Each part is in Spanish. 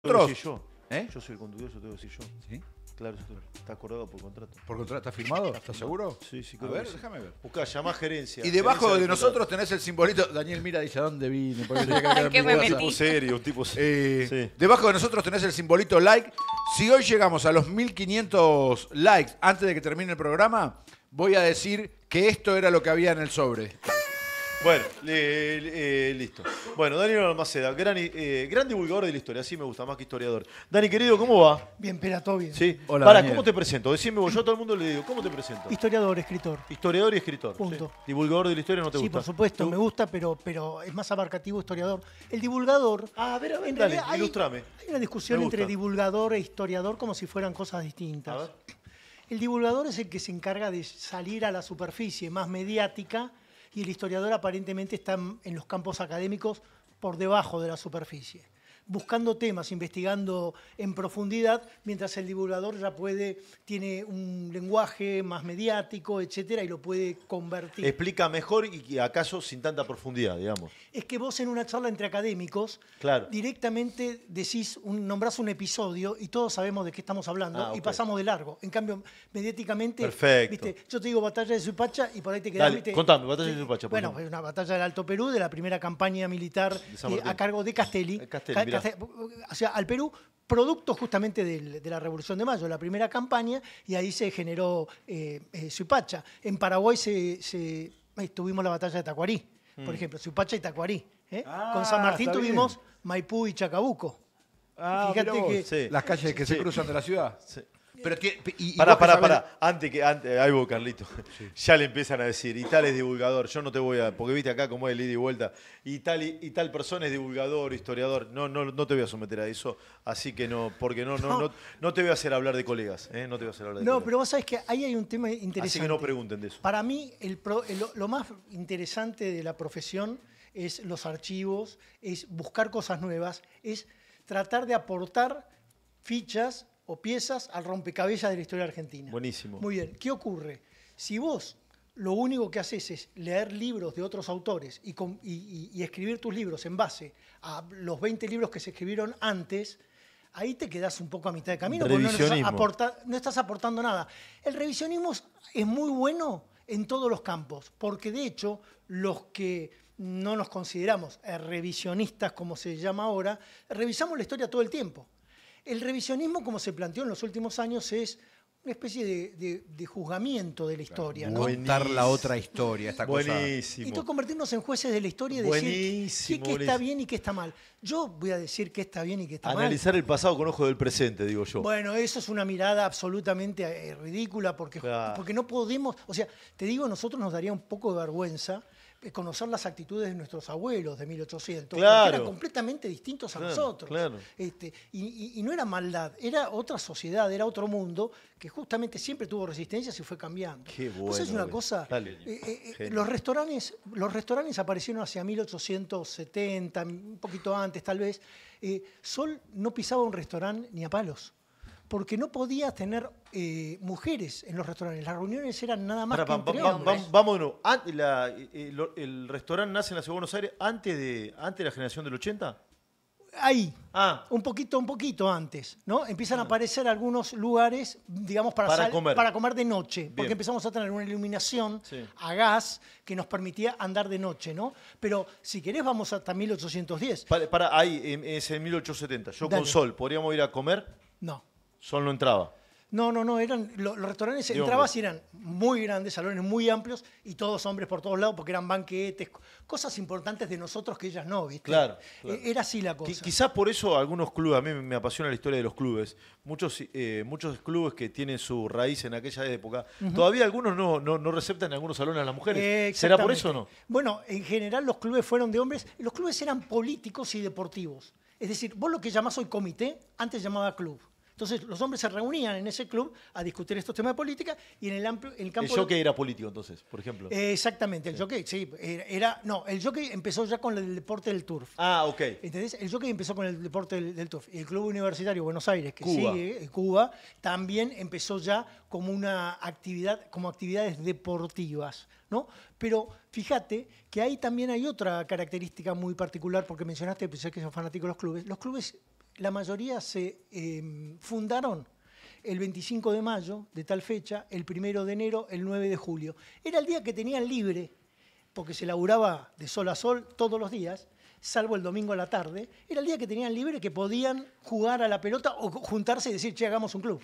Tengo que decir yo. Yo soy el conductor, eso tengo que decir yo. ¿Sí? Claro, eso está acordado por contrato. ¿Por contrato? ¿Está firmado? ¿Estás seguro? Sí, sí, A creo ver, que sí. déjame ver. Buscá, llamá gerencia. Y debajo Gerencia de diputado. nosotros tenés el simbolito. Daniel mira, dice, ¿a dónde vine? Porque tenía que quedar en ¿Qué mi me casa. metí? Un tipo serio, un tipo serio. Sí. Debajo de nosotros tenés el simbolito like. Si hoy llegamos a los 1500 likes antes de que termine el programa, voy a decir que esto era lo que había en el sobre. Bueno, listo. Bueno, Daniel Almaceda, gran divulgador de la historia, así me gusta, más que historiador. Dani, querido, ¿cómo va? Bien, espera, todo bien. Sí. Hola, Para, Daniel. ¿cómo te presento? Decime vos, yo a todo el mundo le digo, ¿cómo te presento? Historiador, escritor. Historiador y escritor. Punto. ¿Sí? ¿Divulgador de la historia no te Sí, gusta? por supuesto, ¿Tú? me gusta, pero es más abarcativo historiador. El divulgador. A ver, en dale, realidad ilustrame. Hay una discusión Me entre gusta. divulgador e historiador como si fueran cosas distintas. A ver. El divulgador es el que se encarga de salir a la superficie más mediática y el historiador aparentemente está en los campos académicos por debajo de la superficie, buscando temas, investigando en profundidad, mientras el divulgador ya tiene un lenguaje más mediático, etcétera, y lo puede convertir. Explica mejor y acaso sin tanta profundidad, digamos. Es que vos en una charla entre académicos Claro. directamente nombrás un episodio y todos sabemos de qué estamos hablando y ok. pasamos de largo. En cambio, mediáticamente, Perfecto. ¿viste? Yo te digo batalla de Suipacha y por ahí te quedás. Dale, ¿viste? contame, batalla de Suipacha, por Bueno, ejemplo. es una batalla del Alto Perú, de la primera campaña militar San Martín. a cargo de Castelli. Castelli, mirá. O sea, al Perú, producto justamente de la Revolución de Mayo, la primera campaña, y ahí se generó Suipacha. En Paraguay tuvimos la batalla de Tacuarí, por ejemplo, Suipacha y Tacuarí. Ah, Con San Martín está tuvimos Maipú y Chacabuco. Fíjate que- Sí. Las calles que se Sí. cruzan de la ciudad. Sí. Pero Pará, vos que sabés- pará. Ahí vos, Carlito. Ya le empiezan a decir, y tal es divulgador, yo no te voy a... Porque viste acá cómo es el ida y vuelta. Y tal persona es divulgador, historiador. No te voy a someter a eso. Así que no, porque no te voy a hacer hablar de colegas. No te voy a hacer hablar de No, colegas. pero vos sabés que ahí hay un tema interesante. Así que no pregunten de eso. Para mí, lo más interesante de la profesión es los archivos, es buscar cosas nuevas, es tratar de aportar fichas o piezas al rompecabezas de la historia argentina. Buenísimo. Muy bien. ¿Qué ocurre? Si vos lo único que haces es leer libros de otros autores y escribir tus libros en base a los 20 libros que se escribieron antes, ahí te quedás un poco a mitad de camino porque Revisionismo. no estás aportando nada. El revisionismo es muy bueno en todos los campos, porque de hecho los que no nos consideramos revisionistas, como se llama ahora, revisamos la historia todo el tiempo. El revisionismo, como se planteó en los últimos años, es una especie de juzgamiento de la historia, ¿no? Contar la otra historia, esta cosa. Buenísimo. Y tú convertirnos en jueces de la historia y decir Buenísimo, qué está buenísimo. bien y qué está mal. Yo voy a decir qué está bien y qué está mal. Analizar el pasado con ojo del presente, digo yo. Bueno, eso es una mirada absolutamente ridícula porque Claro. no podemos, o sea, te digo, a nosotros nos daría un poco de vergüenza conocer las actitudes de nuestros abuelos de 1800, Claro. porque eran completamente distintos a Claro, nosotros. claro. Y no era maldad, era otra sociedad, era otro mundo que justamente siempre tuvo resistencias y fue cambiando. Qué bueno, ¿Vos sabés una boludo. cosa? Dale. Genio. Los restaurantes aparecieron hacia 1870, un poquito antes tal vez. Sol no pisaba un restaurante ni a palos, porque no podía tener mujeres en los restaurantes. Las reuniones eran nada más que entre hombres. Vámonos. ¿El restaurante nace en la Ciudad de Buenos Aires antes de la generación del 80? Ahí, Ah, un poquito antes, ¿no? Empiezan a aparecer algunos lugares, digamos, Para comer. para comer de noche, porque Bien. empezamos a tener una iluminación Sí. a gas que nos permitía andar de noche, ¿no? Pero si querés vamos hasta 1810. ahí, es en 1870. Yo Dale. con Sol, ¿podríamos ir a comer? No. Sol no entraba. No, eran los restaurantes, De entrabas hombres. y eran muy grandes, salones muy amplios y todos hombres por todos lados porque eran banquetes, cosas importantes de nosotros que ellas no, ¿viste? Claro. Era así la cosa. Quizás por eso algunos clubes, a mí me apasiona la historia de los clubes, muchos clubes que tienen su raíz en aquella época, todavía algunos no receptan en algunos salones a las mujeres. ¿Será por eso o no? Bueno, en general los clubes fueron de hombres, los clubes eran políticos y deportivos. Es decir, vos lo que llamás hoy comité, antes llamaba club. Entonces los hombres se reunían en ese club a discutir estos temas de política y en el campo... El jockey era político entonces, por ejemplo. Exactamente, el jockey, sí. El jockey empezó ya con el deporte del turf. Ah, ok. ¿Entendés? El jockey empezó con el deporte del turf. Y el Club Universitario Buenos Aires, que Cuba. sigue, Cuba, también empezó ya como como actividades deportivas, ¿no? Pero fíjate que ahí también hay otra característica muy particular, porque mencionaste, pensé que sos fanático de los clubes. Los clubes la mayoría se fundaron el 25 de mayo de tal fecha, el 1 de enero, el 9 de julio. Era el día que tenían libre, porque se laburaba de sol a sol todos los días, salvo el domingo a la tarde. Era el día que tenían libre, que podían jugar a la pelota o juntarse y decir, che, hagamos un club.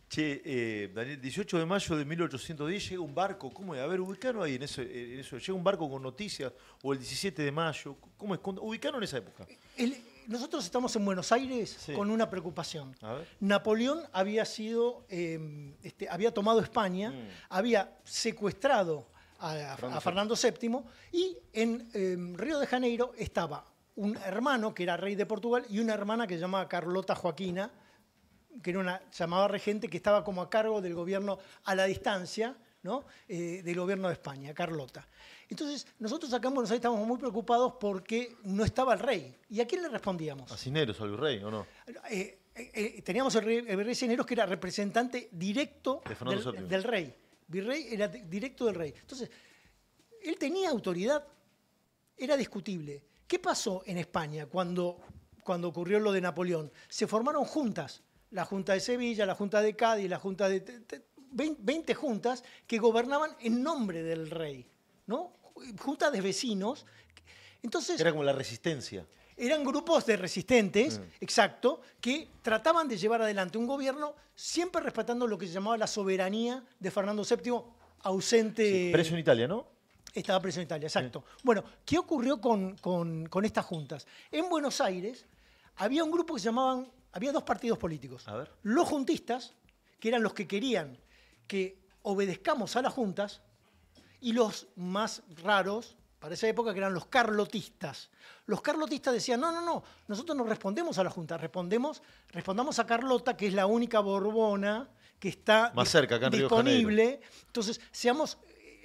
Che, Daniel, 18 de mayo de 1810 llega un barco. ¿Cómo es? A ver, ubicaron ahí en eso. Llega un barco con noticias, o el 17 de mayo. ¿Cómo es? Ubicaron en esa época. Nosotros estamos en Buenos Aires con una preocupación. A ver. Napoleón había había tomado España, había secuestrado a Fernando VII y en Río de Janeiro estaba un hermano que era rey de Portugal y una hermana que se llamaba Carlota Joaquina, que era una llamada regente que estaba como a cargo del gobierno a la distancia, ¿no? Del gobierno de España, Carlota. Entonces, nosotros acá en Buenos Aires estábamos muy preocupados porque no estaba el rey. ¿Y a quién le respondíamos? ¿A Cisneros, al virrey, o no? Teníamos el virrey Cisneros, que era representante directo del rey. Virrey era directo del rey. Entonces, él tenía autoridad, era discutible. ¿Qué pasó en España cuando ocurrió lo de Napoleón? Se formaron juntas. La Junta de Sevilla, la Junta de Cádiz, la Junta de 20 juntas que gobernaban en nombre del rey, ¿no? Juntas de vecinos. Entonces, era como la resistencia. Eran grupos de resistentes, exacto, que trataban de llevar adelante un gobierno siempre respetando lo que se llamaba la soberanía de Fernando VII, ausente. Sí, preso en Italia, ¿no? Estaba preso en Italia, exacto. Sí. Bueno, ¿qué ocurrió con estas juntas? En Buenos Aires había un grupo que se llamaban. Había dos partidos políticos. A ver. Los juntistas, que eran los que querían que obedezcamos a las juntas, y los más raros, para esa época, que eran los carlotistas. Los carlotistas decían, no, nosotros no respondemos a la junta, respondamos a Carlota, que es la única Borbona que está más cerca, acá en disponible. Río de Janeiro. Entonces,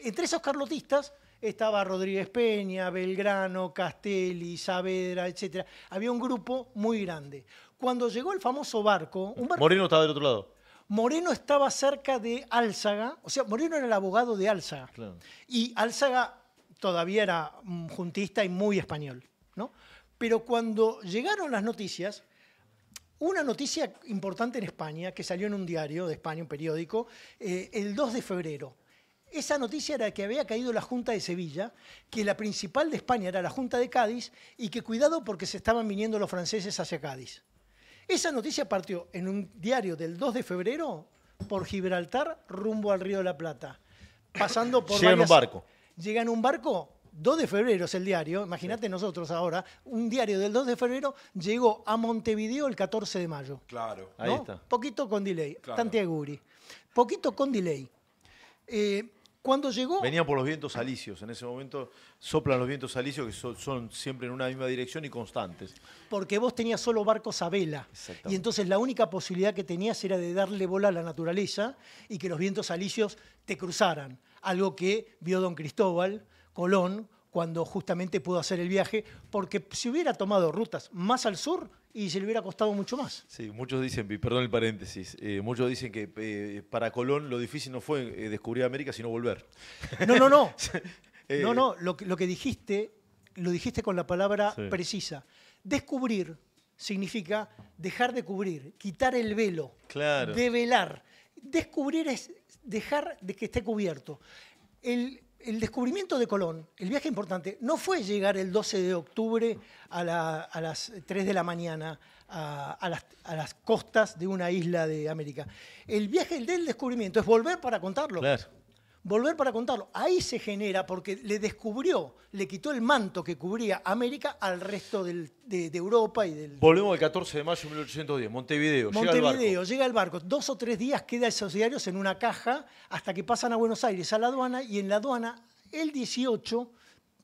entre esos carlotistas estaba Rodríguez Peña, Belgrano, Castelli, Saavedra, etc. Había un grupo muy grande. Cuando llegó el famoso barco... Moreno estaba del otro lado. Moreno estaba cerca de Álzaga, o sea, Moreno era el abogado de Álzaga. Claro. Y Álzaga todavía era juntista y muy español, ¿no? Pero cuando llegaron las noticias, una noticia importante en España, que salió en un diario de España, un periódico, el 2 de febrero. Esa noticia era que había caído la Junta de Sevilla, que la principal de España era la Junta de Cádiz y que cuidado porque se estaban viniendo los franceses hacia Cádiz. Esa noticia partió en un diario del 2 de febrero por Gibraltar rumbo al Río de la Plata, pasando por Llega en un barco. Llega en un barco, 2 de febrero es el diario, imagínate nosotros ahora, un diario del 2 de febrero llegó a Montevideo el 14 de mayo. Claro. ¿No? Ahí está. Poquito con delay, claro. Tantiaguri. Poquito con delay. Cuando llegó... Venían por los vientos alisios. En ese momento soplan los vientos alisios que son siempre en una misma dirección y constantes. Porque vos tenías solo barcos a vela. Y entonces la única posibilidad que tenías era de darle bola a la naturaleza y que los vientos alisios te cruzaran. Algo que vio don Cristóbal Colón cuando justamente pudo hacer el viaje, porque si hubiera tomado rutas más al sur y se le hubiera costado mucho más. Sí, muchos dicen, perdón el paréntesis, muchos dicen que para Colón lo difícil no fue descubrir América, sino volver. No. No, lo que dijiste, lo dijiste con la palabra precisa. Descubrir significa dejar de cubrir, quitar el velo, claro. Develar. Descubrir es dejar de que esté cubierto. El descubrimiento de Colón, el viaje importante, no fue llegar el 12 de octubre a las 3 de la mañana a las costas de una isla de América. El viaje del descubrimiento es volver para contarlo. Claro. Volver para contarlo. Ahí se genera, porque le quitó el manto que cubría América al resto de Europa y del... Volvemos al 14 de mayo de 1810, Montevideo. Llega el barco. 2 o 3 días queda esos diarios en una caja hasta que pasan a Buenos Aires, a la aduana, y en la aduana, el 18,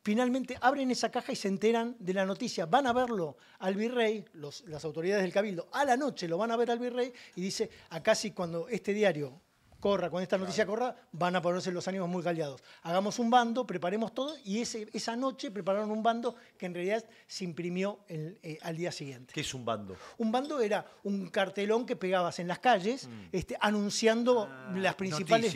finalmente abren esa caja y se enteran de la noticia. Van a verlo al virrey, las autoridades del Cabildo, a la noche lo van a ver al virrey y dice, acá sí, cuando este diario corra, cuando esta noticia corra, van a ponerse los ánimos muy caldeados. Hagamos un bando, preparemos todo, y esa noche prepararon un bando que en realidad se imprimió al día siguiente. ¿Qué es un bando? Un bando era un cartelón que pegabas en las calles anunciando las principales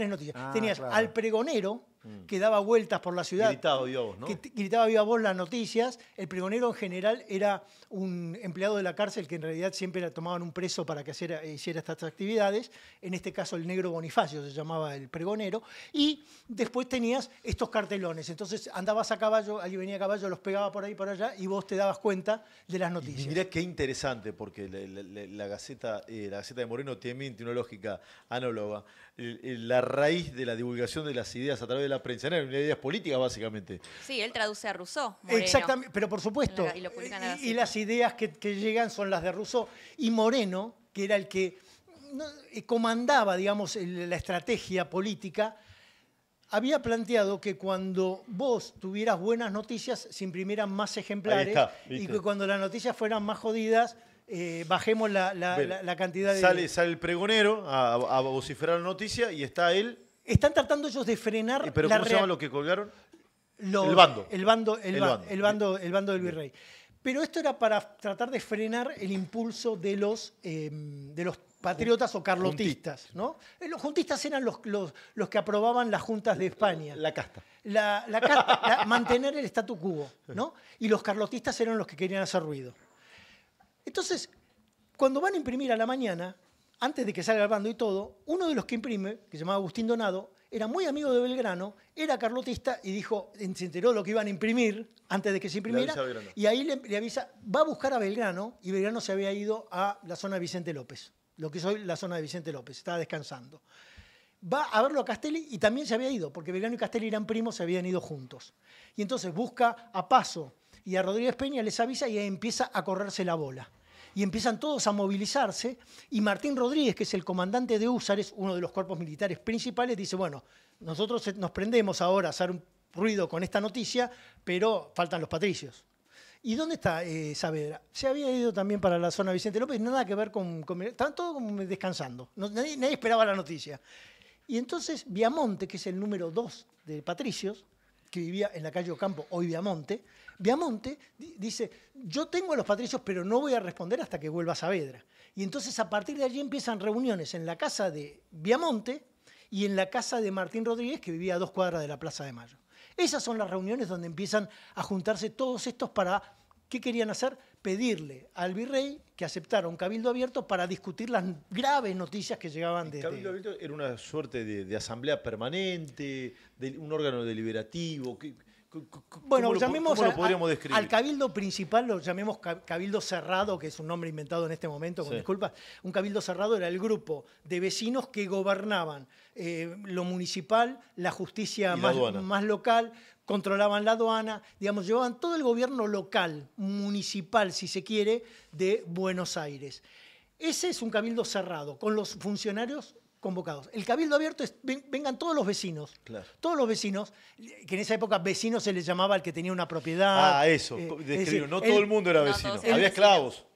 noticias. Tenías al pregonero, que daba vueltas por la ciudad. Gritaba viva voz, ¿no? Que gritaba viva voz las noticias. El pregonero en general era un empleado de la cárcel que en realidad siempre tomaban un preso para que hiciera estas actividades. En este caso el negro Bonifacio se llamaba el pregonero. Y después tenías estos cartelones. Entonces andabas a caballo, alguien venía a caballo, los pegaba por ahí por allá y vos te dabas cuenta de las noticias. Y mirá qué interesante, porque la Gaceta de Moreno tiene una lógica análoga. La raíz de la divulgación de las ideas a través de la prensa eran ideas políticas, básicamente. Sí, él traduce a Rousseau, Moreno. Exactamente, pero por supuesto. Y lo publican en la Y las ideas que llegan son las de Rousseau. Y Moreno, que era el que comandaba, digamos, la estrategia política, había planteado que cuando vos tuvieras buenas noticias se imprimieran más ejemplares y que cuando las noticias fueran más jodidas bajemos la cantidad de... Sale el pregonero a vociferar la noticia y está él... Están tratando ellos de frenar... ¿Pero cómo se llama lo que colgaron? El bando del virrey. Pero esto era para tratar de frenar el impulso de los patriotas o carlotistas, ¿no? Los juntistas eran los que aprobaban las juntas de España. La casta. Mantener el statu quo, ¿no? Y los carlotistas eran los que querían hacer ruido. Entonces, cuando van a imprimir a la mañana, antes de que salga el bando y todo, uno de los que imprime, que se llamaba Agustín Donado, era muy amigo de Belgrano, era carlotista y dijo, se enteró de lo que iban a imprimir antes de que se imprimiera, y ahí le avisa, va a buscar a Belgrano, y Belgrano se había ido a la zona de Vicente López, lo que es hoy la zona de Vicente López, estaba descansando. Va a verlo a Castelli y también se había ido, porque Belgrano y Castelli eran primos, se habían ido juntos. Y entonces busca a Paso y a Rodríguez Peña, les avisa y ahí empieza a correrse la bola. Y empiezan todos a movilizarse, y Martín Rodríguez, que es el comandante de Húsares, uno de los cuerpos militares principales, dice, bueno, nosotros nos prendemos ahora a hacer un ruido con esta noticia, pero faltan los patricios. ¿Y dónde está Saavedra? Se había ido también para la zona de Vicente López, nada que ver con estaban todos como descansando, nadie esperaba la noticia. Y entonces Viamonte, que es el número 2 de Patricios, que vivía en la calle Ocampo, hoy Viamonte dice, yo tengo a los patricios, pero no voy a responder hasta que vuelva Saavedra. Y entonces a partir de allí empiezan reuniones en la casa de Viamonte y en la casa de Martín Rodríguez, que vivía a 2 cuadras de la Plaza de Mayo. Esas son las reuniones donde empiezan a juntarse todos estos para, ¿qué querían hacer? Pedirle al virrey que aceptara un cabildo abierto para discutir las graves noticias que llegaban de... ¿El cabildo abierto era una suerte de asamblea permanente, de un órgano deliberativo? Bueno, llamemos ¿Cómo lo podríamos describir? Al cabildo principal lo llamemos cabildo cerrado, que es un nombre inventado en este momento, con disculpas. Un cabildo cerrado era el grupo de vecinos que gobernaban lo municipal, la justicia más local, controlaban la aduana, digamos, llevaban todo el gobierno local, municipal, si se quiere, de Buenos Aires. Ese es un cabildo cerrado, con los funcionarios convocados. El cabildo abierto es, vengan todos los vecinos. Claro. Todos los vecinos, que en esa época vecino se les llamaba al que tenía una propiedad. Ah, eso. Decir, no todo el mundo era vecino. Había esclavos.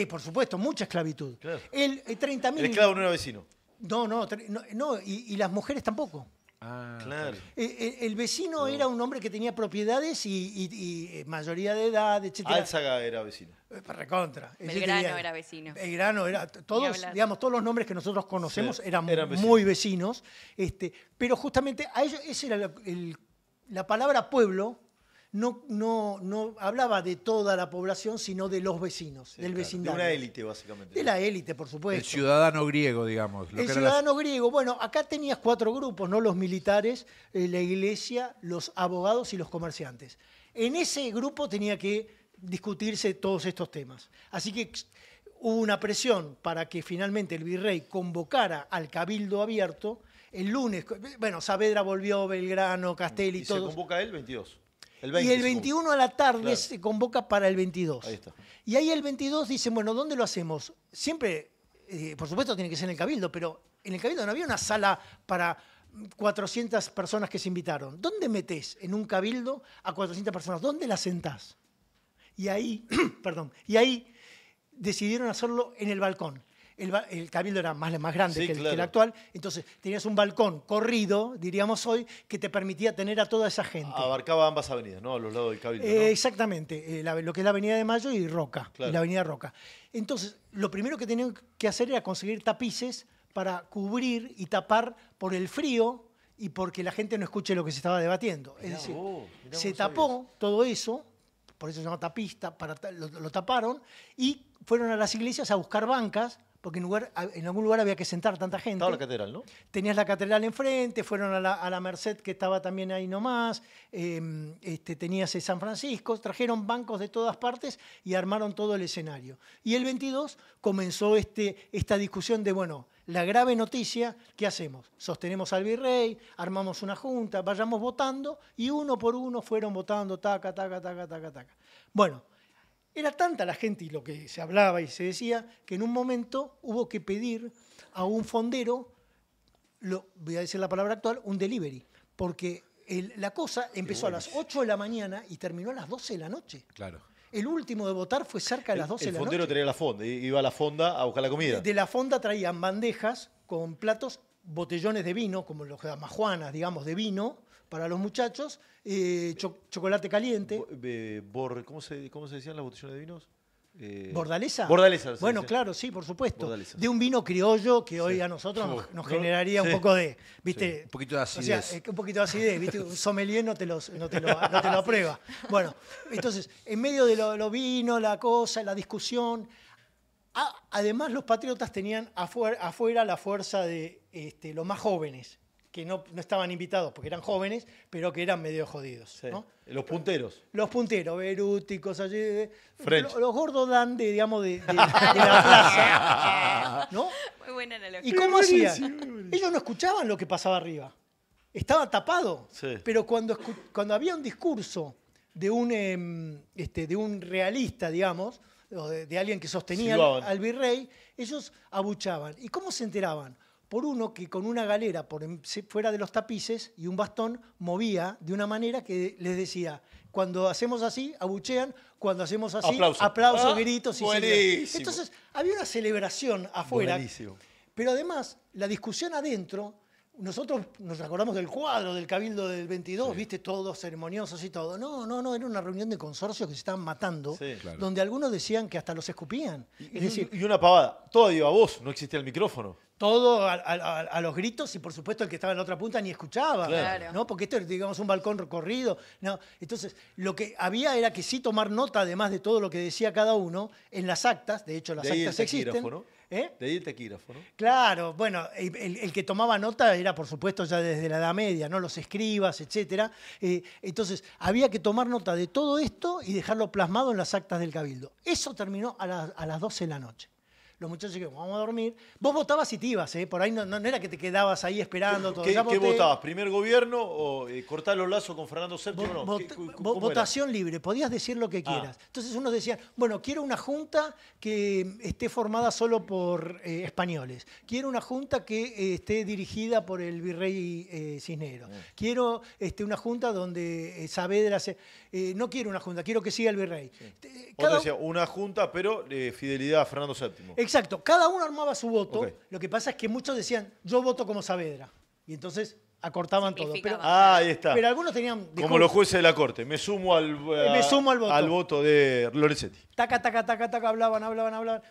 Por supuesto, mucha esclavitud. Claro. El 30.000... El esclavo no era vecino. No, y las mujeres tampoco. Ah, claro. El vecino era un hombre que tenía propiedades y mayoría de edad, etc. Álzaga era vecino. Recontra. Belgrano era vecino. Belgrano era. Todos los nombres que nosotros conocemos eran muy vecinos. Pero justamente a ellos, esa era la palabra pueblo. No hablaba de toda la población, sino de los vecinos, del vecindario. De una élite, básicamente. De la élite, por supuesto. El ciudadano griego, digamos. El ciudadano griego. Bueno, acá tenías 4 grupos, ¿no? Los militares, la iglesia, los abogados y los comerciantes. En ese grupo tenía que discutirse todos estos temas. Así que hubo una presión para que finalmente el virrey convocara al cabildo abierto. El lunes, bueno, Saavedra volvió, Belgrano, Castelli y todo. ¿Se convoca él 22? Y el 21 a la tarde se convoca para el 22. Ahí está. Y ahí el 22 dicen, bueno, ¿dónde lo hacemos? Siempre, por supuesto, tiene que ser en el Cabildo, pero en el Cabildo no había una sala para 400 personas que se invitaron. ¿Dónde metés en un Cabildo a 400 personas? ¿Dónde las sentás? Y ahí, y ahí decidieron hacerlo en el balcón. El cabildo era más grande que el actual, entonces tenías un balcón corrido, diríamos hoy, que te permitía tener a toda esa gente. Abarcaba ambas avenidas, ¿no? A los lados del cabildo, ¿no? Exactamente, lo que es la avenida de Mayo y Roca, y la avenida Roca. Entonces, lo primero que tenían que hacer era conseguir tapices para cubrir y tapar por el frío y porque la gente no escuche lo que se estaba debatiendo. Mirá Es decir, vos, mirá se vos, tapó todo eso, por eso se llama tapista, lo taparon, y fueron a las iglesias a buscar bancas, porque en algún lugar había que sentar tanta gente. Estaba la catedral, ¿no? Tenías la catedral enfrente, fueron a la Merced, que estaba también ahí nomás, tenías San Francisco, trajeron bancos de todas partes y armaron todo el escenario. Y el 22 comenzó esta discusión de, bueno, la grave noticia, ¿qué hacemos? Sostenemos al virrey, armamos una junta, vayamos votando, y uno por uno fueron votando, taca, taca, taca, taca, taca. Bueno, era tanta la gente y lo que se hablaba y se decía que en un momento hubo que pedir a un fondero, voy a decir la palabra actual, un delivery, porque la cosa empezó a las 8 de la mañana y terminó a las 12 de la noche. Claro. El último de votar fue cerca de las 12 de la noche. El fondero tenía la fonda, iba a la fonda a buscar la comida. De la fonda traían bandejas con platos, botellones de vino, como los majuanas, digamos, de vino, para los muchachos, chocolate caliente. ¿Cómo se decían las botellones de vinos? ¿Bordaleza? Bordaleza. Bueno, sí. claro, sí, por supuesto. Bordaleza. De un vino criollo que hoy a nosotros nos generaría un poco de, ¿viste? Un poquito de acidez. O sea, un poquito de acidez, ¿viste? Un sommelier no te lo aprueba. Bueno, entonces, en medio de lo vino, la cosa, la discusión, además los patriotas tenían afuera la fuerza de los más jóvenes, que no estaban invitados porque eran jóvenes, pero que eran medio jodidos. Sí. ¿no? Los punteros. Los punteros, Beruti, cosas allí. French. Los gordos dan de la plaza. ¿No? Muy buena analogía. ¿Y cómo hacían? Ellos no escuchaban lo que pasaba arriba. Estaba tapado. Sí. Pero cuando había un discurso de un realista, digamos, o de alguien que sostenía Silbaban. al virrey, ellos abuchaban. ¿Y cómo se enteraban? Por uno que con una galera fuera de los tapices y un bastón movía de una manera que les decía, cuando hacemos así, abuchean, cuando hacemos así, aplausos, gritos. Buenísimo. Entonces, había una celebración afuera. Buenísimo. Pero además, la discusión adentro, nosotros nos acordamos del cuadro del Cabildo del 22, sí. ¿Viste? Todos ceremoniosos y todo. No, era una reunión de consorcios que se estaban matando, Sí, claro. donde algunos decían que hasta los escupían. Es decir, Y una pavada. Todo iba a voz, no existía el micrófono. todo a los gritos y por supuesto el que estaba en la otra punta ni escuchaba, Claro. ¿no? Porque esto es, digamos, un balcón recorrido. ¿No? Entonces, lo que había era que sí tomar nota, además de todo lo que decía cada uno, en las actas, de hecho las De ahí el actas existen. taquígrafo, ¿no? ¿Eh? De ahí el taquígrafo, ¿no? Claro, bueno, el que tomaba nota era, por supuesto, ya desde la Edad Media, ¿no? Los escribas, etcétera. Entonces, había que tomar nota de todo esto y dejarlo plasmado en las actas del Cabildo. Eso terminó a las 12 de la noche. Los muchachos dijeron, vamos a dormir. Vos votabas y te ibas, ¿eh? Por ahí no era que te quedabas ahí esperando todo. ¿Qué Ya voté. votabas? ¿Primer gobierno o cortar los lazos con Fernando VII? No. ¿Cómo era? Votación libre, podías decir lo que quieras. Entonces unos decían, bueno, quiero una junta que esté formada solo por españoles. Quiero una junta que esté dirigida por el virrey Cisneros. Quiero una junta donde Saavedra no quiero una junta, quiero que siga el virrey. Sí. Otro decía, una junta, pero fidelidad a Fernando VII. Exacto, cada uno armaba su voto. Ok. Lo que pasa es que muchos decían, yo voto como Saavedra. Y entonces acortaban todo. Pero, Ahí está. pero algunos tenían... Como los jueces de la corte. Me sumo al voto de Lorenzetti. Taca, taca, taca, taca, hablaban.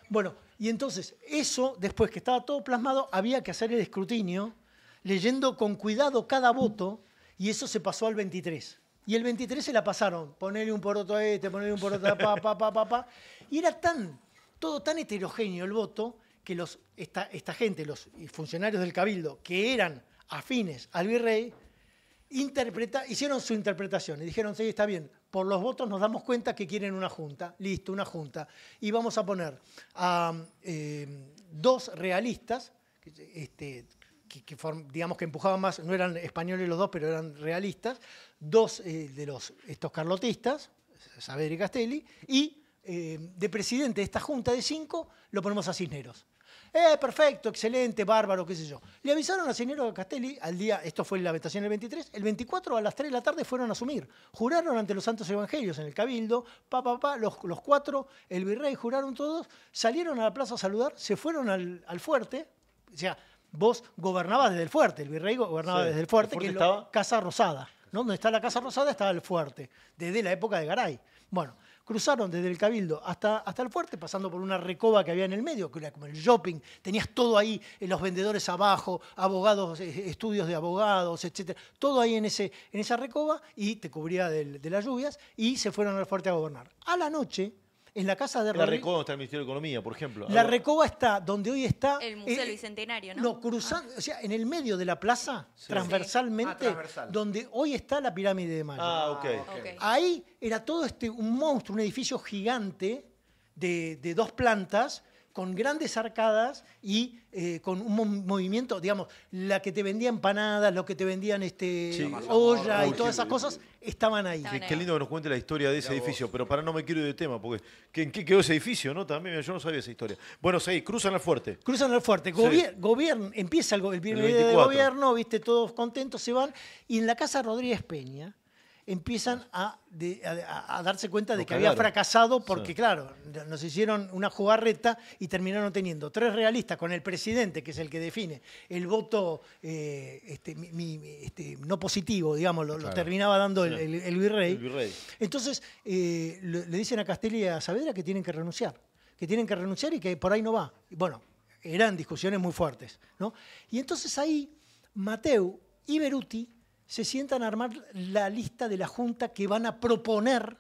Bueno, y entonces eso, después que estaba todo plasmado, había que hacer el escrutinio, leyendo con cuidado cada voto, y eso se pasó al 23. Y el 23 se la pasaron, ponerle un poroto a este, ponerle un poroto a pa. Y era todo tan heterogéneo el voto, que esta gente, los funcionarios del Cabildo, que eran afines al virrey, hicieron su interpretación y dijeron, sí, está bien, por los votos nos damos cuenta que quieren una junta, listo, una junta, y vamos a poner a 2 realistas, digamos que empujaban más, no eran españoles los 2, pero eran realistas, 2 de estos carlotistas, Saavedra y Castelli, y de presidente de esta junta de 5 lo ponemos a Cisneros. Perfecto, excelente, bárbaro, qué sé yo. Le avisaron a Cisneros de Castelli al día, esto fue la votación el 23, el 24 a las 3 de la tarde fueron a asumir. Juraron ante los santos evangelios en el Cabildo, los 4, el virrey, juraron todos, salieron a la plaza a saludar, se fueron al fuerte, o sea, vos gobernabas desde el fuerte, el virrey gobernaba desde el fuerte, que es estaba? Casa Rosada, ¿no? Donde está la Casa Rosada estaba el fuerte, desde la época de Garay. Bueno, Cruzaron desde el Cabildo hasta el fuerte, pasando por una recoba que había en el medio, que era como el shopping. Tenías todo ahí, los vendedores abajo, abogados, estudios de abogados, etcétera. Todo ahí en esa recoba y te cubría de las lluvias y se fueron al fuerte a gobernar. A la noche, en la casa de La Rodríguez. Recoba está el Ministerio de Economía, por ejemplo. La Recoba está donde hoy está. El Museo Bicentenario, ¿no? No, cruzando, o sea, en el medio de la plaza, transversalmente, Ah, transversal. donde hoy está la pirámide de Mayo. Ah, ok. Ok. Ahí era todo un monstruo, un edificio gigante de 2 plantas, con grandes arcadas y con un movimiento, digamos, la que te vendía empanadas, lo que te vendían olla y todas esas cosas, estaban ahí. Estaban Qué lindo que nos cuente la historia de ese edificio, pero para no me quiero ir de tema, porque ¿en qué quedó ese edificio? ¿No? También yo no sabía esa historia. Bueno, seguí, cruzan al fuerte. Cruzan el fuerte, empieza el primer día de 24. gobierno, viste, todos contentos, se van, y en la casa de Rodríguez Peña empiezan a darse cuenta de Lo que había cagaron. fracasado porque, Sí. claro, nos hicieron una jugarreta y terminaron teniendo 3 realistas con el presidente, que es el que define el voto no positivo, digamos, lo terminaba dando el virrey. El virrey. Entonces, le dicen a Castelli y a Saavedra que tienen que renunciar y que por ahí no va. Y bueno, eran discusiones muy fuertes, ¿no? Y entonces ahí Mateu y Beruti se sientan a armar la lista de la Junta que van a proponer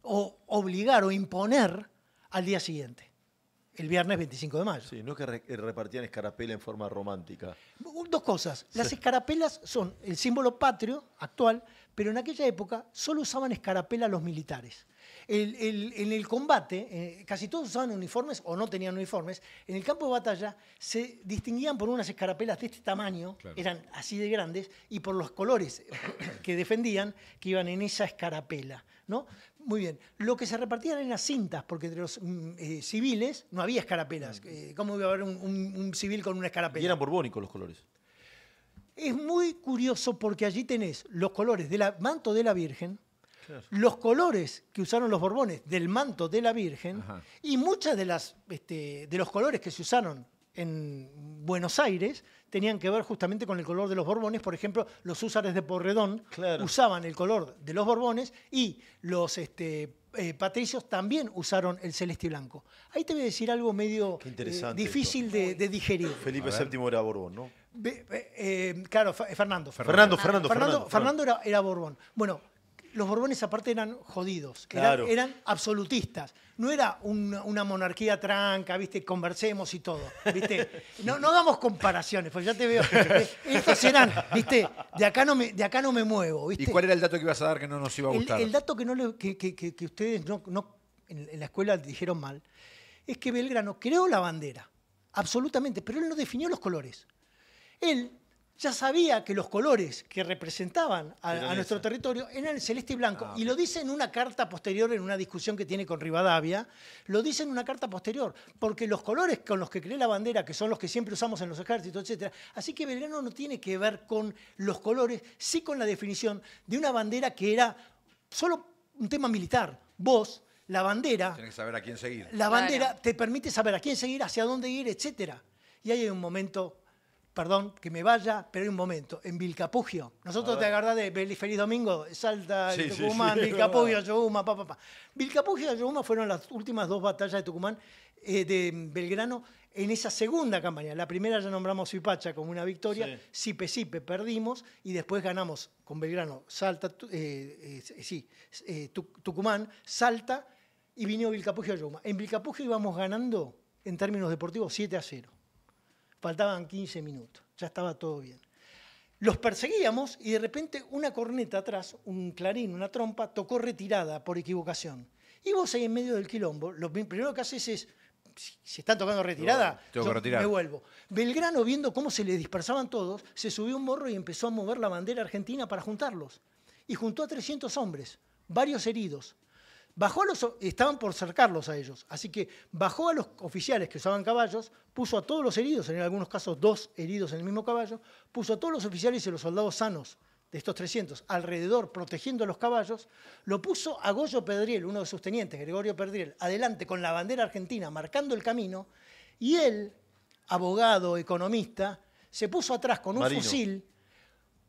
o obligar o imponer al día siguiente, el viernes 25 de mayo. Sí, no es que repartían escarapela en forma romántica. 2 cosas. Las escarapelas son el símbolo patrio actual, pero en aquella época solo usaban escarapela los militares. En el combate, casi todos usaban uniformes o no tenían uniformes. En el campo de batalla se distinguían por unas escarapelas de este tamaño, eran así de grandes, y por los colores que defendían, que iban en esa escarapela, ¿no? Muy bien. Lo que se repartían eran las cintas, porque entre los civiles no había escarapelas. ¿Cómo iba a haber un civil con una escarapela? Y eran borbónicos los colores. Es muy curioso porque allí tenés los colores del manto de la Virgen, Claro. los colores que usaron los Borbones del manto de la Virgen Ajá. y muchas de los colores que se usaron en Buenos Aires tenían que ver justamente con el color de los Borbones. Por ejemplo, los húsares de Porredón Claro. usaban el color de los Borbones y los patricios también usaron el celeste y blanco. Ahí te voy a decir algo medio Qué interesante difícil de digerir. Felipe VII era Borbón, ¿no? Claro, Fernando. Fernando. Era Borbón. Bueno, los Borbones aparte eran jodidos, Claro. eran absolutistas. No era una monarquía tranca, ¿viste? Conversemos y todo, ¿viste? No hagamos comparaciones, pues ya te veo. Estos eran, ¿viste? De acá no me muevo, ¿viste? ¿Y cuál era el dato que ibas a dar que no nos iba a gustar? El dato que ustedes en la escuela dijeron mal es que Belgrano creó la bandera, absolutamente, pero él no definió los colores. Él ya sabía que los colores que representaban a nuestro territorio eran el celeste y blanco. Y lo dice en una carta posterior, en una discusión que tiene con Rivadavia, lo dice en una carta posterior, porque los colores con los que creé la bandera, que son los que siempre usamos en los ejércitos, etc. Así que Belgrano no tiene que ver con los colores, sí con la definición de una bandera que era solo un tema militar. Vos, la bandera... Tienes que saber a quién seguir. La bandera te permite saber a quién seguir, hacia dónde ir, etc. Y ahí hay un momento... Perdón, que me vaya, pero hay un momento. En Vilcapugio, nosotros te acordás de Feliz Domingo, Salta, Sí, Tucumán, sí. Vilcapugio, Yohuma, Vilcapugio y Yohuma fueron las últimas 2 batallas de Tucumán, de Belgrano, en esa segunda campaña. La primera ya nombramos Suipacha como una victoria, Sipe, perdimos, y después ganamos con Belgrano, Salta, Tucumán, Salta, y vino Vilcapugio y Yohuma. En Vilcapugio íbamos ganando, en términos deportivos, 7-0. Faltaban 15 minutos, ya estaba todo bien. Los perseguíamos y de repente una corneta atrás, un clarín, una trompa, tocó retirada por equivocación. Y vos ahí en medio del quilombo, lo primero que haces es, si están tocando retirada, Tengo que yo retirar. me vuelvo. Belgrano, viendo cómo se le dispersaban todos, se subió un morro y empezó a mover la bandera argentina para juntarlos. Y juntó a 300 hombres, varios heridos. Estaban por cercarlos a ellos, así que bajó a los oficiales que usaban caballos, puso a todos los heridos, en algunos casos 2 heridos en el mismo caballo, puso a todos los oficiales y los soldados sanos de estos 300 alrededor protegiendo a los caballos, lo puso a Goyo Pedriel, uno de sus tenientes, Gregorio Pedriel, adelante con la bandera argentina marcando el camino, y él, abogado, economista, se puso atrás con un Marino. fusil,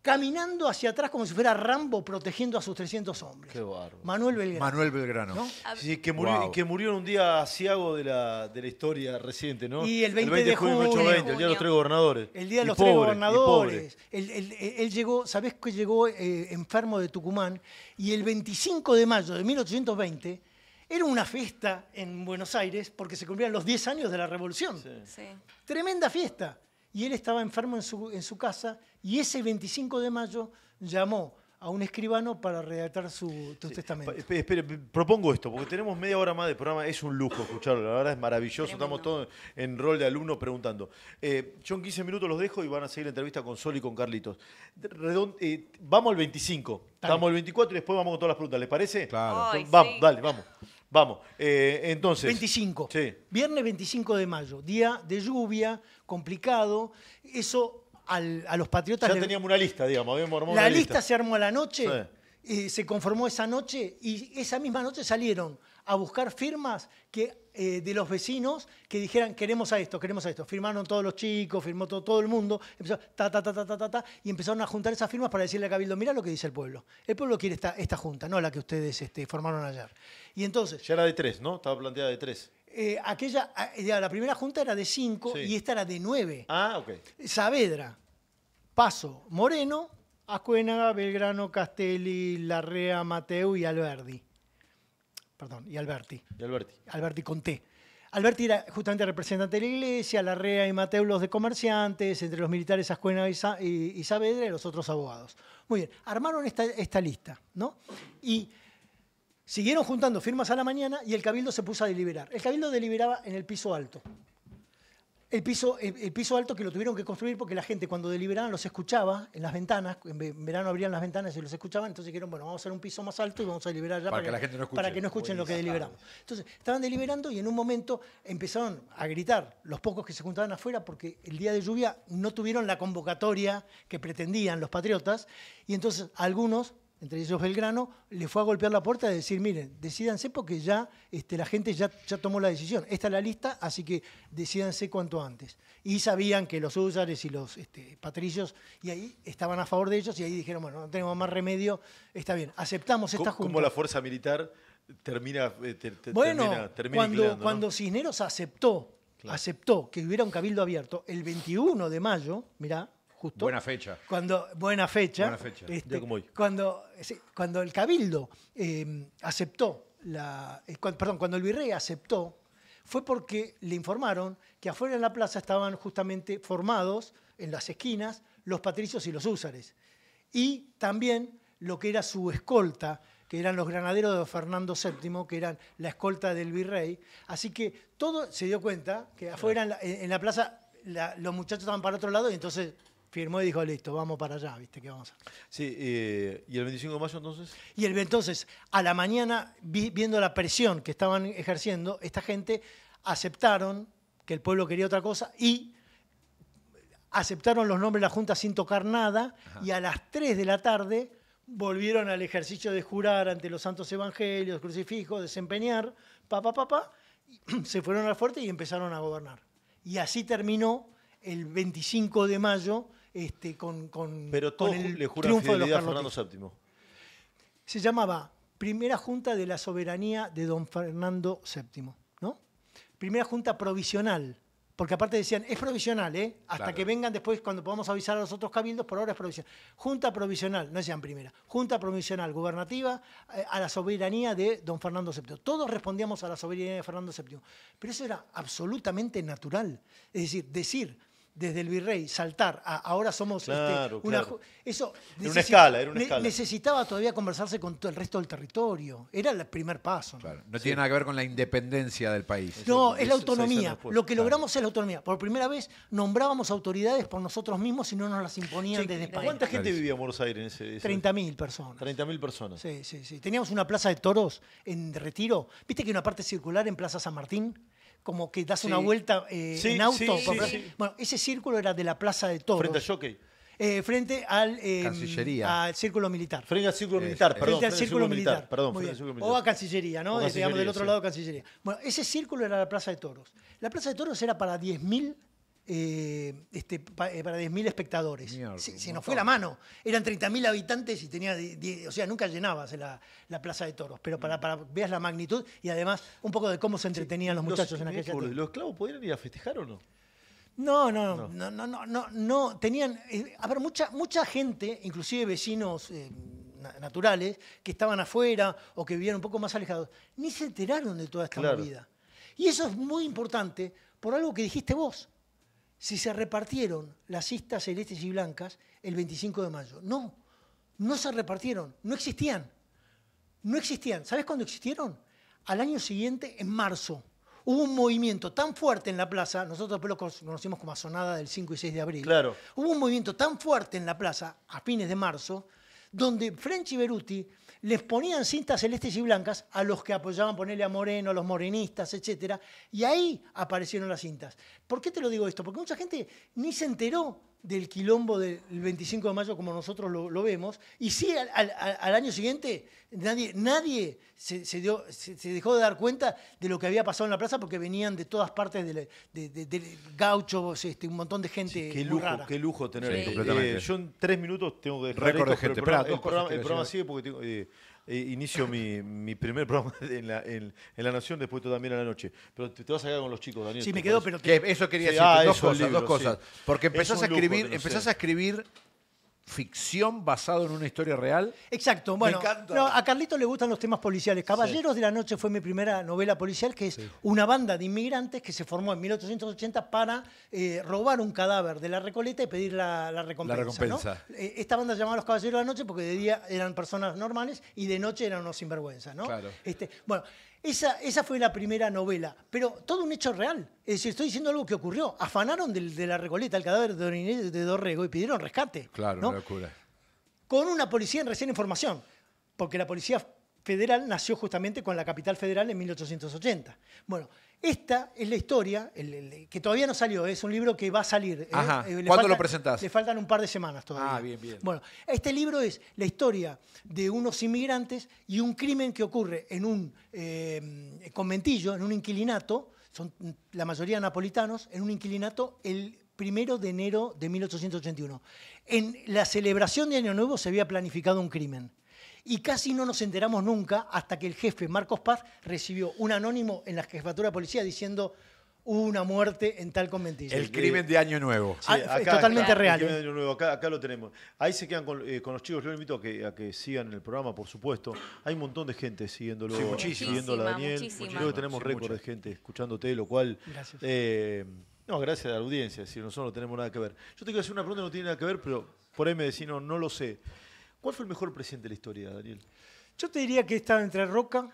caminando hacia atrás como si fuera Rambo protegiendo a sus 300 hombres. Qué bárbaro. Manuel Belgrano. Manuel Belgrano. ¿no? Sí, que murió, Wow. que murió en un día asiago de la historia reciente, ¿no? Y el 20 de junio de junio. 1820, el día de los tres gobernadores. El día de Y los pobre, tres y gobernadores. pobre. Él llegó, ¿sabés que llegó enfermo de Tucumán? Y el 25 de mayo de 1820 era una fiesta en Buenos Aires porque se cumplían los 10 años de la Revolución. Sí. Tremenda fiesta. Y él estaba enfermo en su casa y ese 25 de mayo llamó a un escribano para redactar su testamento. Espere, propongo esto, porque tenemos media hora más de programa, es un lujo escucharlo, la verdad es maravilloso, Tremendo. estamos todos en rol de alumno preguntando. Yo en 15 minutos los dejo y van a seguir la entrevista con Sol y con Carlitos. Vamos al 25, estamos al 24 y después vamos con todas las preguntas, ¿les parece? Claro. Ay, Vamos, sí. dale, vamos. Vamos, entonces... 25. Sí. Viernes 25 de mayo. Día de lluvia, complicado. Eso a los patriotas... Ya le- teníamos una lista, digamos, habíamos armado La una lista se armó a la noche, Sí. se conformó esa noche y esa misma noche salieron a buscar firmas de los vecinos que dijeran queremos a esto, queremos a esto. Firmaron todos los chicos, firmó todo el mundo, empezó y empezaron a juntar esas firmas para decirle a Cabildo, mirá lo que dice el pueblo. El pueblo quiere esta junta, no la que ustedes formaron ayer. Y entonces, Ya era de 3, ¿no? Estaba planteada de 3. la primera junta era de 5 Sí. y esta era de 9. Ah, ok. Saavedra, Paso, Moreno, Ascuénaga, Belgrano, Castelli, Larrea, Mateu y Alberti. Perdón, y Alberti. Y Alberti. Alberti con T. Alberti era justamente representante de la iglesia, Larrea y Mateu los de comerciantes, entre los militares Ascuénaga y Saavedra y los otros abogados. Muy bien, armaron esta lista, ¿no? Y siguieron juntando firmas a la mañana y el Cabildo se puso a deliberar. El Cabildo deliberaba en el piso alto. El piso alto que lo tuvieron que construir porque la gente cuando deliberaban los escuchaba en las ventanas, en verano abrían las ventanas y los escuchaban, entonces dijeron, bueno, vamos a hacer un piso más alto y vamos a deliberar ya Para que la gente no escuche. para que no escuchen lo que deliberamos. Entonces, estaban deliberando y en un momento empezaron a gritar los pocos que se juntaban afuera porque el día de lluvia no tuvieron la convocatoria que pretendían los patriotas y entonces algunos, entre ellos Belgrano, le fue a golpear la puerta y decir, miren, decídanse porque ya la gente ya tomó la decisión. Esta es la lista, así que decídanse cuanto antes. Y sabían que los húsares y los patricios, y ahí estaban a favor de ellos, y ahí dijeron, bueno, no tenemos más remedio, está bien, aceptamos esta junta. ¿Cómo la fuerza militar termina Bueno, termina inclinando, cuando ¿no? Cisneros aceptó que hubiera un cabildo abierto, el 21 de mayo, mirá, justo. Buena fecha. Buena fecha. Buena fecha. Día como hoy. Cuando el cabildo aceptó, cuando el virrey aceptó, fue porque le informaron que afuera en la plaza estaban justamente formados, en las esquinas, los patricios y los húsares. Y también lo que era su escolta, que eran los granaderos de Fernando VII, que eran la escolta del virrey. Así que todo se dio cuenta que afuera en la plaza los muchachos estaban para otro lado y entonces firmó y dijo, listo, vamos para allá, ¿viste? ¿Qué vamos a hacer? Sí, ¿y el 25 de mayo entonces? Y entonces, a la mañana, viendo la presión que estaban ejerciendo, esta gente aceptaron que el pueblo quería otra cosa y aceptaron los nombres de la Junta sin tocar nada. Ajá. Y a las 3 de la tarde volvieron al ejercicio de jurar ante los santos evangelios, crucifijos, desempeñar, y se fueron al fuerte y empezaron a gobernar. Y así terminó el 25 de mayo Pero todos con el le juran triunfo de los fidelidad a Fernando carlotes. VII. Se llamaba Primera Junta de la Soberanía de don Fernando VII, ¿no? Primera Junta provisional, porque aparte decían, es provisional, hasta Claro. que vengan después cuando podamos avisar a los otros cabildos, por ahora es provisional. Junta provisional, no decían primera, Junta provisional gubernativa a la soberanía de don Fernando VII. Todos respondíamos a la soberanía de Fernando VII, pero eso era absolutamente natural. Es decir, desde el virrey saltar a ahora somos Claro, claro. Eso Era una escala. necesitaba todavía conversarse con todo el resto del territorio. Era el primer paso, ¿no? Claro. No tiene nada que ver con la independencia del país. No, es la Eso autonomía. después. Lo que Claro. logramos es la autonomía. Por primera vez nombrábamos autoridades por nosotros mismos y no nos las imponían desde España. ¿Cuánta gente Clarísimo. vivía en Buenos Aires en ese? 30.000 personas. 30.000 personas. Sí, sí, sí. Teníamos una plaza de toros en Retiro. ¿Viste que hay una parte circular en Plaza San Martín? Como que das Sí. una vuelta Sí, en auto. sí, por sí, Plaza- sí. Bueno, ese círculo era de la Plaza de Toros. Frente al jockey. Frente al, Cancillería. al Círculo Militar. Frente al círculo militar, Frente perdón. Frente al Círculo Militar. Perdón, Muy frente al bien. círculo O a militar. Cancillería, ¿no? O Digamos, del Cancillería, otro sí. lado, Cancillería. Bueno, ese círculo era la Plaza de Toros. La Plaza de Toros era para 10.000 para 10.000 espectadores. Mierda, Se nos fue la mano. Eran 30.000 habitantes y tenía, o sea, nunca lllenabas la Plaza de Toros. Pero para veas la magnitud y además un poco de cómo se entretenían los muchachos en aquella época. ¿Los esclavos podían ir a festejar o no? No. Tenían, a ver, mucha gente, inclusive vecinos naturales, que estaban afuera o que vivían un poco más alejados, ni se enteraron de toda esta movida. Y eso es muy importante por algo que dijiste vos. Si se repartieron las cistas celestes y blancas el 25 de mayo. No se repartieron, no existían. No existían. ¿Sabés cuándo existieron? Al año siguiente, en marzo. Hubo un movimiento tan fuerte en la plaza, nosotros después lo conocimos como Asonada del 5 y 6 de abril. Claro. Hubo un movimiento tan fuerte en la plaza, a fines de marzo, donde French y Beruti les ponían cintas celestes y blancas a los que apoyaban ponerle a Moreno, a los morenistas, etc. Y ahí aparecieron las cintas. ¿Por qué te lo digo esto? Porque mucha gente ni se enteró del quilombo del 25 de mayo como nosotros lo vemos, y sí al año siguiente nadie se dejó de dar cuenta de lo que había pasado en la plaza porque venían de todas partes de gauchos, un montón de gente muy rara. Qué lujo tener Sí. esto. Completamente. Yo en 3 minutos tengo que dejar Récord de esto, pero gente. el programa, Esperá, dos cosas el programa quiero sigue porque tengo, inicio mi primer programa en La Nación, después tú también a la noche. Pero te vas a quedar con los chicos, Daniel. Sí, me ¿te quedó, parece? pero Que eso quería Sí, decir, eso, el libro, dos cosas. sí. Porque Es empezás un a lujo escribir, que no empezás sé. a escribir ficción basado en una historia real. Exacto, bueno, encanta. no, a Carlito le gustan los temas policiales. Caballeros de la Noche fue mi primera novela policial, que es una banda de inmigrantes que se formó en 1880 para robar un cadáver de la Recoleta y pedir la recompensa. recompensa. ¿no? Esta banda se llamaba Los Caballeros de la Noche porque de día eran personas normales y de noche eran unos sinvergüenza, ¿no? Claro. Bueno, esa fue la primera novela, pero todo un hecho real. Es decir, estoy diciendo algo que ocurrió. Afanaron de la Recoleta el cadáver de Don Inés de Dorrego y pidieron rescate. Claro, ¿no? una locura. Con una policía en recién formación, porque la Policía Federal nació justamente con la Capital Federal en 1880. Bueno, esta es la historia, que todavía no salió, es un libro que va a salir. Ajá. Le ¿Cuándo faltan- lo presentás? Le faltan un par de semanas todavía. Ah, bien. Bueno, este libro es la historia de unos inmigrantes y un crimen que ocurre en un conventillo, en un inquilinato, son la mayoría napolitanos, en un inquilinato el 1 de enero de 1881. En la celebración de Año Nuevo se había planificado un crimen. Y casi no nos enteramos nunca hasta que el jefe, Marcos Paz, recibió un anónimo en la jefatura de policía diciendo hubo una muerte en tal conventillo. El crimen de Año Nuevo. Sí, es totalmente real, el crimen de Año Nuevo, acá lo tenemos. Ahí se quedan con los chicos. Yo les invito a que sigan el programa, por supuesto. Hay un montón de gente siguiéndolo, Sí, muchísima. siguiendo a Daniel. Muchísima. Creo que tenemos Sí, récord mucha. de gente escuchándote, lo cual... Gracias. No, gracias a la audiencia, si nosotros no tenemos nada que ver. Yo te quiero hacer una pregunta que no tiene nada que ver, pero por ahí me decís, no lo sé. ¿Cuál fue el mejor presidente de la historia, Daniel? Yo te diría que está entre Roca,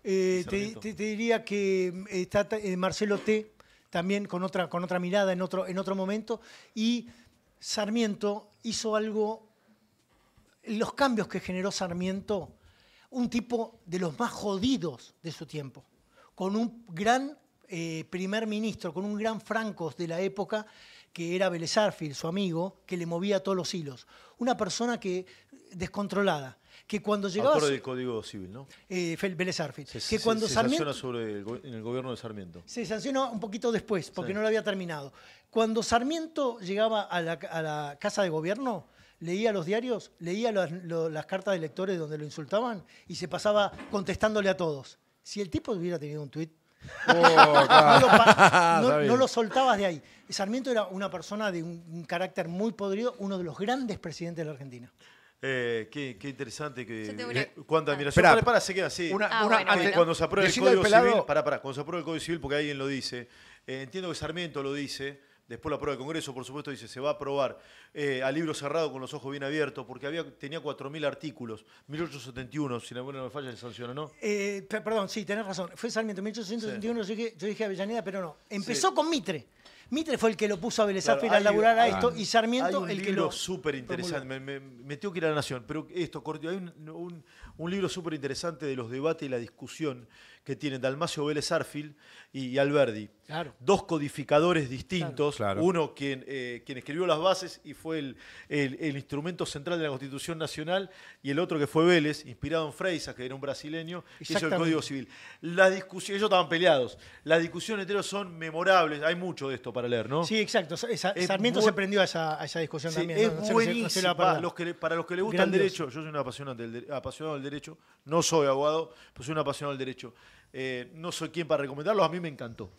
Sarmiento. te diría que está Marcelo T., también con otra mirada en otro momento, y Sarmiento hizo algo, los cambios que generó Sarmiento, un tipo de los más jodidos de su tiempo, con un gran primer ministro, con un gran Francos de la época, que era Vélez Arfield, su amigo, que le movía todos los hilos. Una persona descontrolada, que cuando llegaba... Autor del Código Civil, ¿no? Vélez Arfield. Se sanciona en el gobierno de Sarmiento. Se sancionó un poquito después, porque Sí. no lo había terminado. Cuando Sarmiento llegaba a la casa de gobierno, leía los diarios, leía las cartas de lectores donde lo insultaban y se pasaba contestándole a todos. Si el tipo hubiera tenido un tuit, no lo soltabas de ahí. Sarmiento era una persona de un carácter muy podrido, uno de los grandes presidentes de la Argentina. Qué interesante. Yo tengo una- Cuánta admiración. Esperá. Para, se queda así. bueno. Cuando se apruebe el decirle al Código pelado- Civil, cuando se apruebe el Código Civil, porque alguien lo dice, entiendo que Sarmiento lo dice, después lo aprueba el Congreso, por supuesto, dice, se va a aprobar a libro cerrado con los ojos bien abiertos, porque tenía 4.000 artículos, 1871, si la memoria no me falla, se sanciona, ¿no? Perdón, sí, tenés razón. Fue Sarmiento en 1871, yo dije Avellaneda, pero no. Empezó con Mitre. Mitre fue el que lo puso a Vélez Arfield a laburar a esto, y Sarmiento hay el un que libro lo... súper interesante, me tengo que ir a La Nación, pero esto, corto, hay un libro súper interesante de los debates y la discusión que tienen Dalmacio Vélez Arfield y Alberdi. Claro. Dos codificadores distintos, Claro. uno quien escribió las bases y fue el instrumento central de la Constitución Nacional, y el otro que fue Vélez, inspirado en Freixas, que era un brasileño, que hizo el Exactamente. Código Civil. Las discusiones, ellos estaban peleados, las discusiones entre ellos son memorables, hay mucho de esto para leer, ¿no? Sí, exacto. Es Sarmiento se prendió a esa discusión Sí, también. es No se la buenísimo. perder. Para los que les gusta el Grandioso. derecho, yo soy un apasionado del derecho, no soy abogado, pero soy un apasionado del derecho. No soy quien para recomendarlo, a mí me encantó.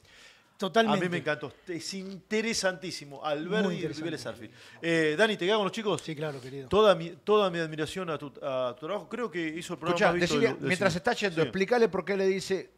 Totalmente. A mí me encantó. Es interesantísimo. Muy Alberdi y interesante. Vélez Arfield. Dani, ¿te quedas con los chicos? Sí, claro, querido. Toda mi admiración a tu trabajo. Creo que hizo el programa Escuchá, más visto decile, del mientras cine. está yendo, Sí. explícale por qué le dicen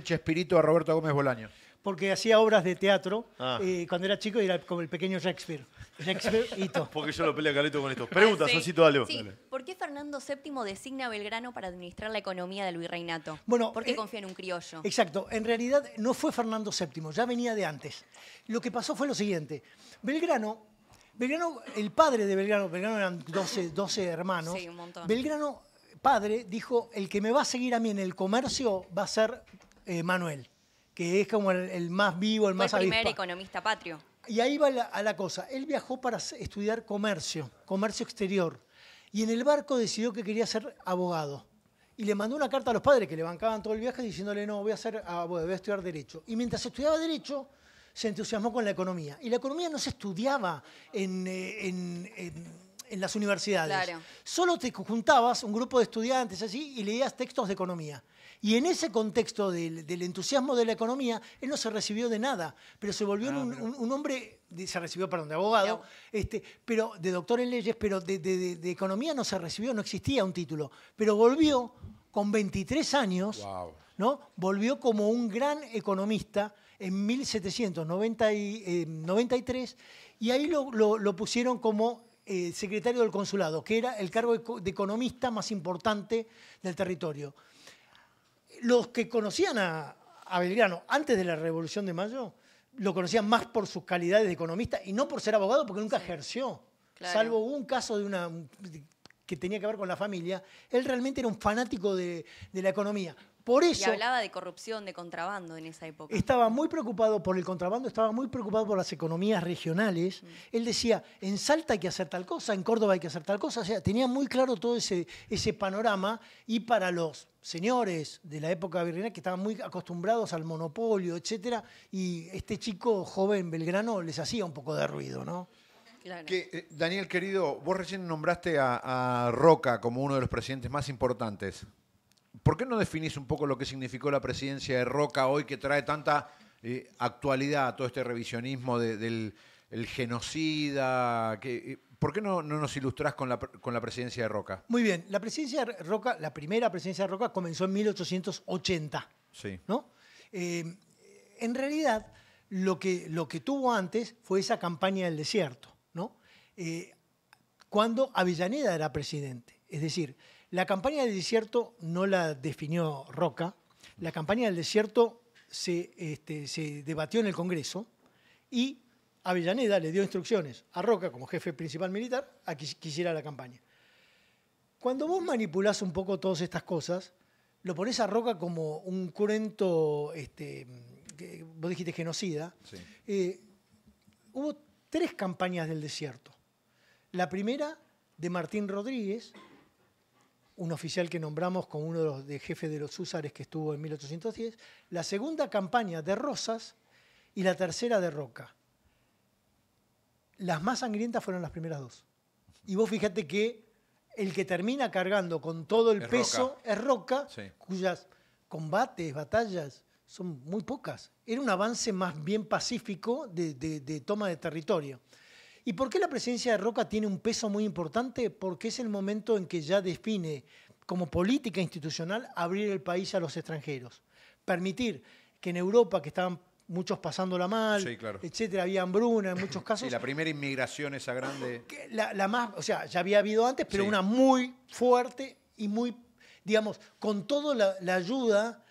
Chespirito a Roberto Gómez Bolaño. Porque hacía obras de teatro Ah. cuando era chico y era como el pequeño Shakespeare. Shakespeare, hito. Porque yo lo peleo a Carlito con esto. Pregunta, Sí. Sosito, dale. Sí. ¿Por qué Fernando VII designa a Belgrano para administrar la economía del virreinato? Bueno, ¿Por qué confía en un criollo? Exacto. En realidad no fue Fernando VII, ya venía de antes. Lo que pasó fue lo siguiente. Belgrano, el padre de Belgrano eran 12 hermanos. Sí, un montón. Belgrano, padre, dijo, el que me va a seguir a mí en el comercio va a ser Manuel, que es como el más vivo, el Fue más el primer avispa. economista patrio. Y ahí va a la cosa. Él viajó para estudiar comercio exterior. Y en el barco decidió que quería ser abogado. Y le mandó una carta a los padres que le bancaban todo el viaje diciéndole, no, voy a estudiar Derecho. Y mientras estudiaba Derecho, se entusiasmó con la economía. Y la economía no se estudiaba en las universidades. Claro. Solo te juntabas un grupo de estudiantes así y leías textos de economía. Y en ese contexto del entusiasmo de la economía, él no se recibió de nada, pero se volvió un hombre, se recibió, perdón, de abogado, pero de doctor en leyes, pero de economía no se recibió, no existía un título. Pero volvió con 23 años, Wow. ¿no? Volvió como un gran economista en 1793 y ahí lo pusieron como secretario del consulado, que era el cargo de economista más importante del territorio. Los que conocían a Belgrano antes de la Revolución de Mayo, lo conocían más por sus calidades de economista y no por ser abogado, porque nunca ejerció. Claro. Salvo un caso que tenía que ver con la familia, él realmente era un fanático de la economía. Por Y eso hablaba de corrupción, de contrabando en esa época. estaba muy preocupado por el contrabando, estaba muy preocupado por las economías regionales. Él decía, en Salta hay que hacer tal cosa, en Córdoba hay que hacer tal cosa. O sea, tenía muy claro todo ese panorama y para los señores de la época virreinal que estaban muy acostumbrados al monopolio, etcétera, y este chico joven Belgrano les hacía un poco de ruido, ¿no? Claro. Daniel, querido, vos recién nombraste a Roca como uno de los presidentes más importantes. ¿Por qué no definís un poco lo que significó la presidencia de Roca hoy que trae tanta actualidad a todo este revisionismo del el genocida? ¿Por qué no nos ilustrás con la presidencia de Roca? Muy bien, la presidencia de Roca, la primera presidencia de Roca comenzó en 1880. Sí. ¿No? En realidad, lo que tuvo antes fue esa campaña del desierto, ¿no? Cuando Avellaneda era presidente. Es decir, la campaña del desierto no la definió Roca. La campaña del desierto se debatió en el Congreso y Avellaneda le dio instrucciones a Roca, como jefe principal militar, a que hiciera la campaña. Cuando vos manipulás un poco todas estas cosas, lo pones a Roca como un cruento, que vos dijiste genocida. Sí. Hubo 3 campañas del desierto. La primera de Martín Rodríguez, un oficial que nombramos como uno de los jefes de los húsares que estuvo en 1810. La segunda campaña de Rosas y la tercera de Roca. Las más sangrientas fueron las primeras 2. Y vos fíjate que el que termina cargando con todo el peso es Roca, Sí. cuyas combates, batallas, son muy pocas. Era un avance más bien pacífico de toma de territorio. ¿Y por qué la presidencia de Roca tiene un peso muy importante? Porque es el momento en que ya define como política institucional abrir el país a los extranjeros. Permitir que en Europa, que estaban muchos pasándola mal, Sí, claro. etcétera, había hambruna en muchos casos. Sí, la primera inmigración esa grande. La más, o sea, ya había habido antes, pero Sí. una muy fuerte y muy, digamos, con toda la ayuda.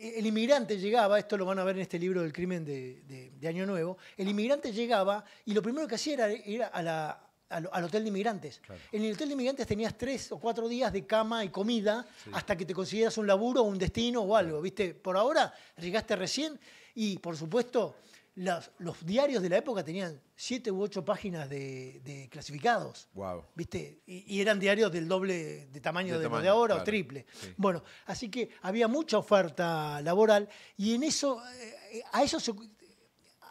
El inmigrante llegaba, esto lo van a ver en este libro del crimen de Año Nuevo, el inmigrante llegaba y lo primero que hacía era ir al hotel de inmigrantes. Claro. En el hotel de inmigrantes tenías 3 o 4 días de cama y comida hasta que te consiguieras un laburo, un destino o algo, ¿viste? Por ahora llegaste recién y, por supuesto, los diarios de la época tenían 7 u 8 páginas de clasificados. Wow. ¿Viste? Y eran diarios del doble de tamaño de los de ahora o triple. Sí. Bueno, así que había mucha oferta laboral y en eso,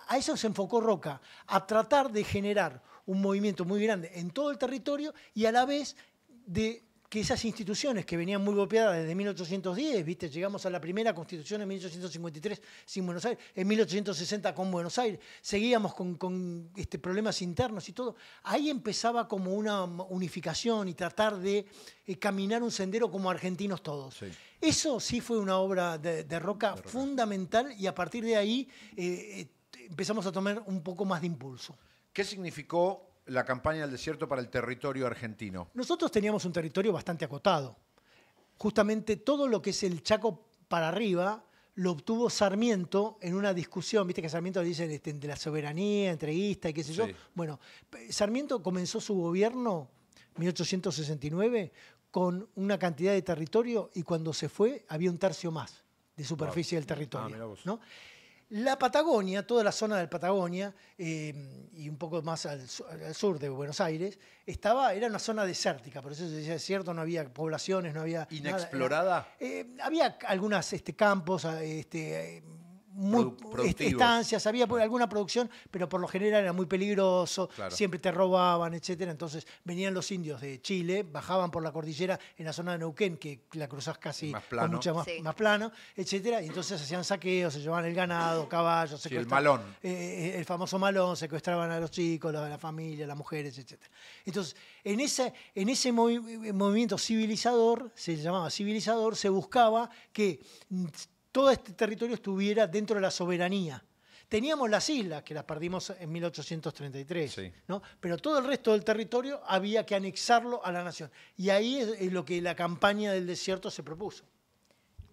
A eso se enfocó Roca, a tratar de generar un movimiento muy grande en todo el territorio y a la vez de que esas instituciones que venían muy golpeadas desde 1810, ¿viste? Llegamos a la primera constitución en 1853 sin Buenos Aires, en 1860 con Buenos Aires, seguíamos con problemas internos y todo. Ahí empezaba como una unificación y tratar de caminar un sendero como argentinos todos. Sí. Eso sí fue una obra de Roca fundamental y a partir de ahí empezamos a tomar un poco más de impulso. ¿Qué significó la campaña del desierto para el territorio argentino? Nosotros teníamos un territorio bastante acotado. Justamente todo lo que es el Chaco para arriba lo obtuvo Sarmiento en una discusión, viste que Sarmiento le dicen de la soberanía entreguista y qué sé yo. Bueno, Sarmiento comenzó su gobierno en 1869 con una cantidad de territorio y cuando se fue había un tercio más de superficie del territorio. ¿No? La Patagonia, toda la zona del Patagonia y un poco más al sur de Buenos Aires, era una zona desértica, por eso se decía desierto, no había poblaciones, no había ¿inexplorada? Nada, había algunos campos, estancias, había alguna producción, pero por lo general era muy peligroso, claro. Siempre te robaban, etcétera. Entonces venían los indios de Chile, bajaban por la cordillera en la zona de Neuquén, que la cruzás casi más plano, con mucha más plano, etcétera. Y entonces hacían saqueos, se llevaban el ganado, caballos, el malón. El famoso malón, secuestraban a los chicos, a la familia, a las mujeres, etcétera. Entonces, en ese movimiento civilizador, se llamaba civilizador, se buscaba que todo este territorio estuviera dentro de la soberanía. Teníamos las islas, que las perdimos en 1833, sí. ¿No? Pero todo el resto del territorio había que anexarlo a la nación. Y ahí es lo que la campaña del desierto se propuso.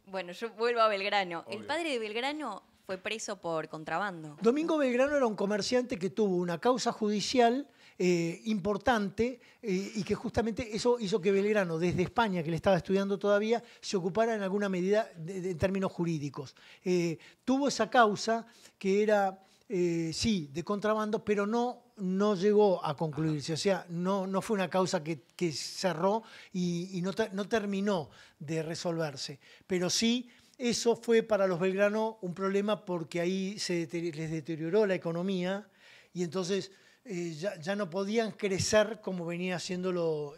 Bueno, yo vuelvo a Belgrano. Obvio. El padre de Belgrano fue preso por contrabando. Domingo Belgrano era un comerciante que tuvo una causa judicial importante y que justamente eso hizo que Belgrano, desde España, que le estaba estudiando todavía, se ocupara en alguna medida en términos jurídicos. Tuvo esa causa que era, sí, de contrabando, pero no llegó a concluirse. O sea, no fue una causa que cerró y no terminó de resolverse. Pero sí, eso fue para los Belgrano un problema porque ahí les deterioró la economía y entonces ya no podían crecer como venía haciéndolo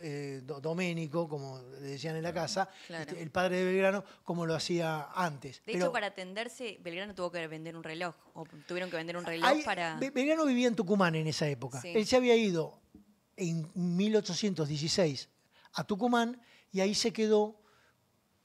Doménico, como le decían en la casa, claro. El padre de Belgrano, como lo hacía antes. De hecho, para atenderse, Belgrano tuvo que vender un reloj, o tuvieron que vender un reloj para... Belgrano vivía en Tucumán en esa época. Sí. Él se había ido en 1816 a Tucumán y ahí se quedó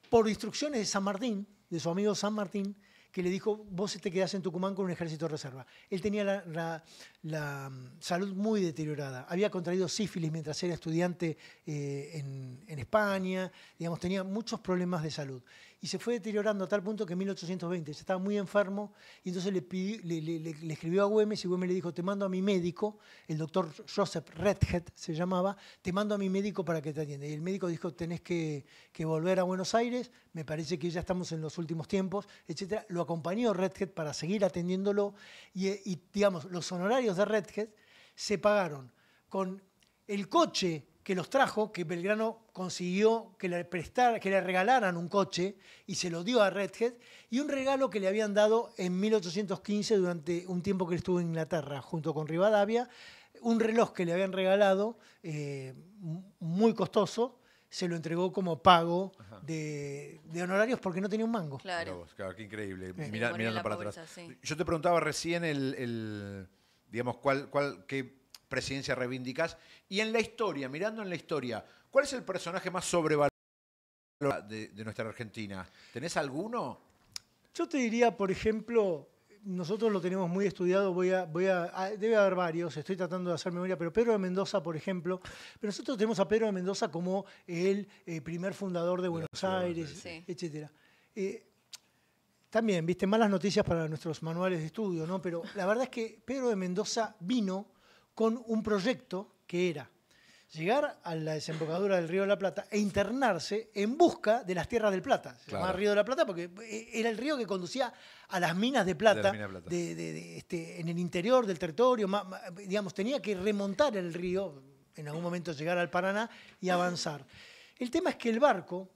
por instrucciones de San Martín, de su amigo San Martín, que le dijo, vos te quedás en Tucumán con un ejército de reserva. Él tenía la salud muy deteriorada. Había contraído sífilis mientras era estudiante en España. Digamos, tenía muchos problemas de salud. Y se fue deteriorando a tal punto que en 1820 ya estaba muy enfermo y entonces le escribió a Güemes y Güemes le dijo, te mando a mi médico, el doctor Joseph Redhead se llamaba, te mando a mi médico para que te atienda. Y el médico dijo, tenés que volver a Buenos Aires, me parece que ya estamos en los últimos tiempos, etc. Lo acompañó Redhead para seguir atendiéndolo y digamos, los honorarios de Redhead se pagaron con el coche que los trajo, que Belgrano consiguió que le regalaran un coche y se lo dio a Redhead, y un regalo que le habían dado en 1815 durante un tiempo que él estuvo en Inglaterra, junto con Rivadavia, un reloj que le habían regalado, muy costoso, se lo entregó como pago de honorarios porque no tenía un mango. Claro, qué increíble. Sí, mirando para atrás. Sí. Yo te preguntaba recién digamos, qué presidencia reivindicás. Y en la historia, mirando en la historia, ¿cuál es el personaje más sobrevalorado de nuestra Argentina? ¿Tenés alguno? Yo te diría, por ejemplo, nosotros lo tenemos muy estudiado, debe haber varios, estoy tratando de hacer memoria, pero Pedro de Mendoza, por ejemplo, pero nosotros tenemos a Pedro de Mendoza como el primer fundador de Buenos Aires, sí. Etcétera. También, viste, malas noticias para nuestros manuales de estudio, ¿no? Pero la verdad es que Pedro de Mendoza vino con un proyecto que era llegar a la desembocadura del Río de la Plata e internarse en busca de las tierras del Plata. Se llamaba Río de la Plata porque era el río que conducía a las minas de plata, en el interior del territorio. Digamos, tenía que remontar el río, en algún momento llegar al Paraná y avanzar. El tema es que el barco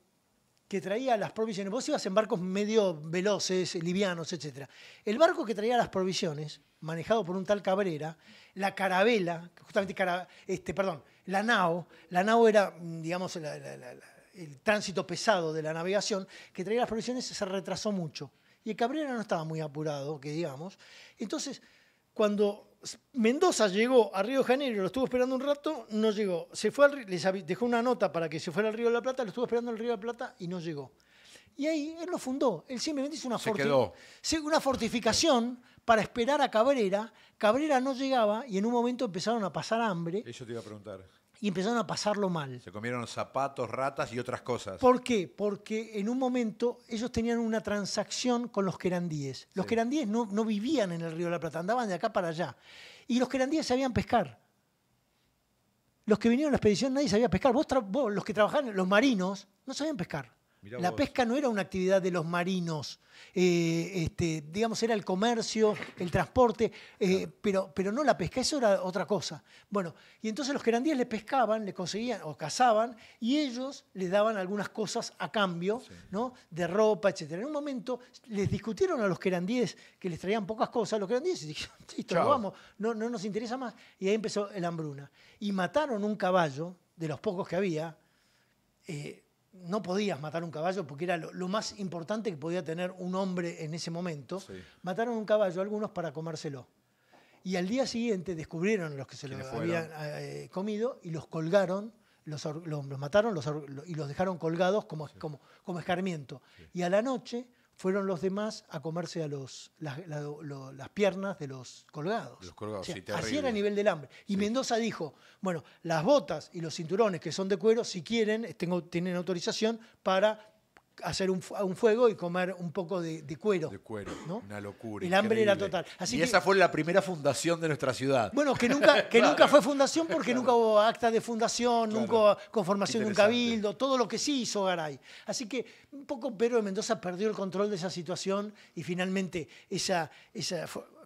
que traía las provisiones, vos ibas en barcos medio veloces, livianos, etc. El barco que traía las provisiones, manejado por un tal Cabrera, la carabela, justamente la nao era, digamos, el tránsito pesado de la navegación, que traía las provisiones, se retrasó mucho. Y el Cabrera no estaba muy apurado, que digamos. Entonces, cuando Mendoza llegó a Río de Janeiro, lo estuvo esperando un rato, no llegó. Se fue dejó una nota para que se fuera al Río de la Plata, lo estuvo esperando en el Río de la Plata y no llegó. Y ahí él no fundó, él simplemente hizo una fortificación para esperar a Cabrera. Cabrera no llegaba y en un momento empezaron a pasar hambre. Eso te iba a preguntar. Y empezaron a pasarlo mal. Se comieron zapatos, ratas y otras cosas. ¿Por qué? Porque en un momento ellos tenían una transacción con los querandíes. Los querandíes no vivían en el Río de la Plata, andaban de acá para allá. Y los querandíes sabían pescar. Los que vinieron a la expedición nadie sabía pescar. Vos los que trabajaban, los marinos, no sabían pescar. La pesca no era una actividad de los marinos, digamos, era el comercio, el transporte, pero no la pesca, eso era otra cosa. Bueno, y entonces los querandíes le pescaban, le conseguían o cazaban, y ellos les daban algunas cosas a cambio, ¿no? De ropa, etc. En un momento les discutieron a los querandíes que les traían pocas cosas, los querandíes dijeron, listo, nos vamos, no nos interesa más, y ahí empezó la hambruna. Y mataron un caballo, de los pocos que había, no podías matar un caballo porque era lo más importante que podía tener un hombre en ese momento. Sí. Mataron un caballo algunos para comérselo. Y al día siguiente descubrieron los que se lo habían comido y los colgaron, los mataron y los dejaron colgados como escarmiento. Sí. Y a la noche fueron los demás a comerse a las piernas de los colgados. Los colgados, o sea, sí, así era a nivel del hambre. Y sí. Mendoza dijo, bueno, las botas y los cinturones que son de cuero, si quieren, tienen autorización para hacer un fuego y comer un poco de cuero. De cuero, ¿no? Una locura. El hambre era total. Así esa fue la primera fundación de nuestra ciudad. Bueno, que nunca fue fundación porque nunca hubo acta de fundación, nunca hubo conformación de un cabildo, todo lo que sí hizo Garay. Así que un poco Pedro de Mendoza perdió el control de esa situación y finalmente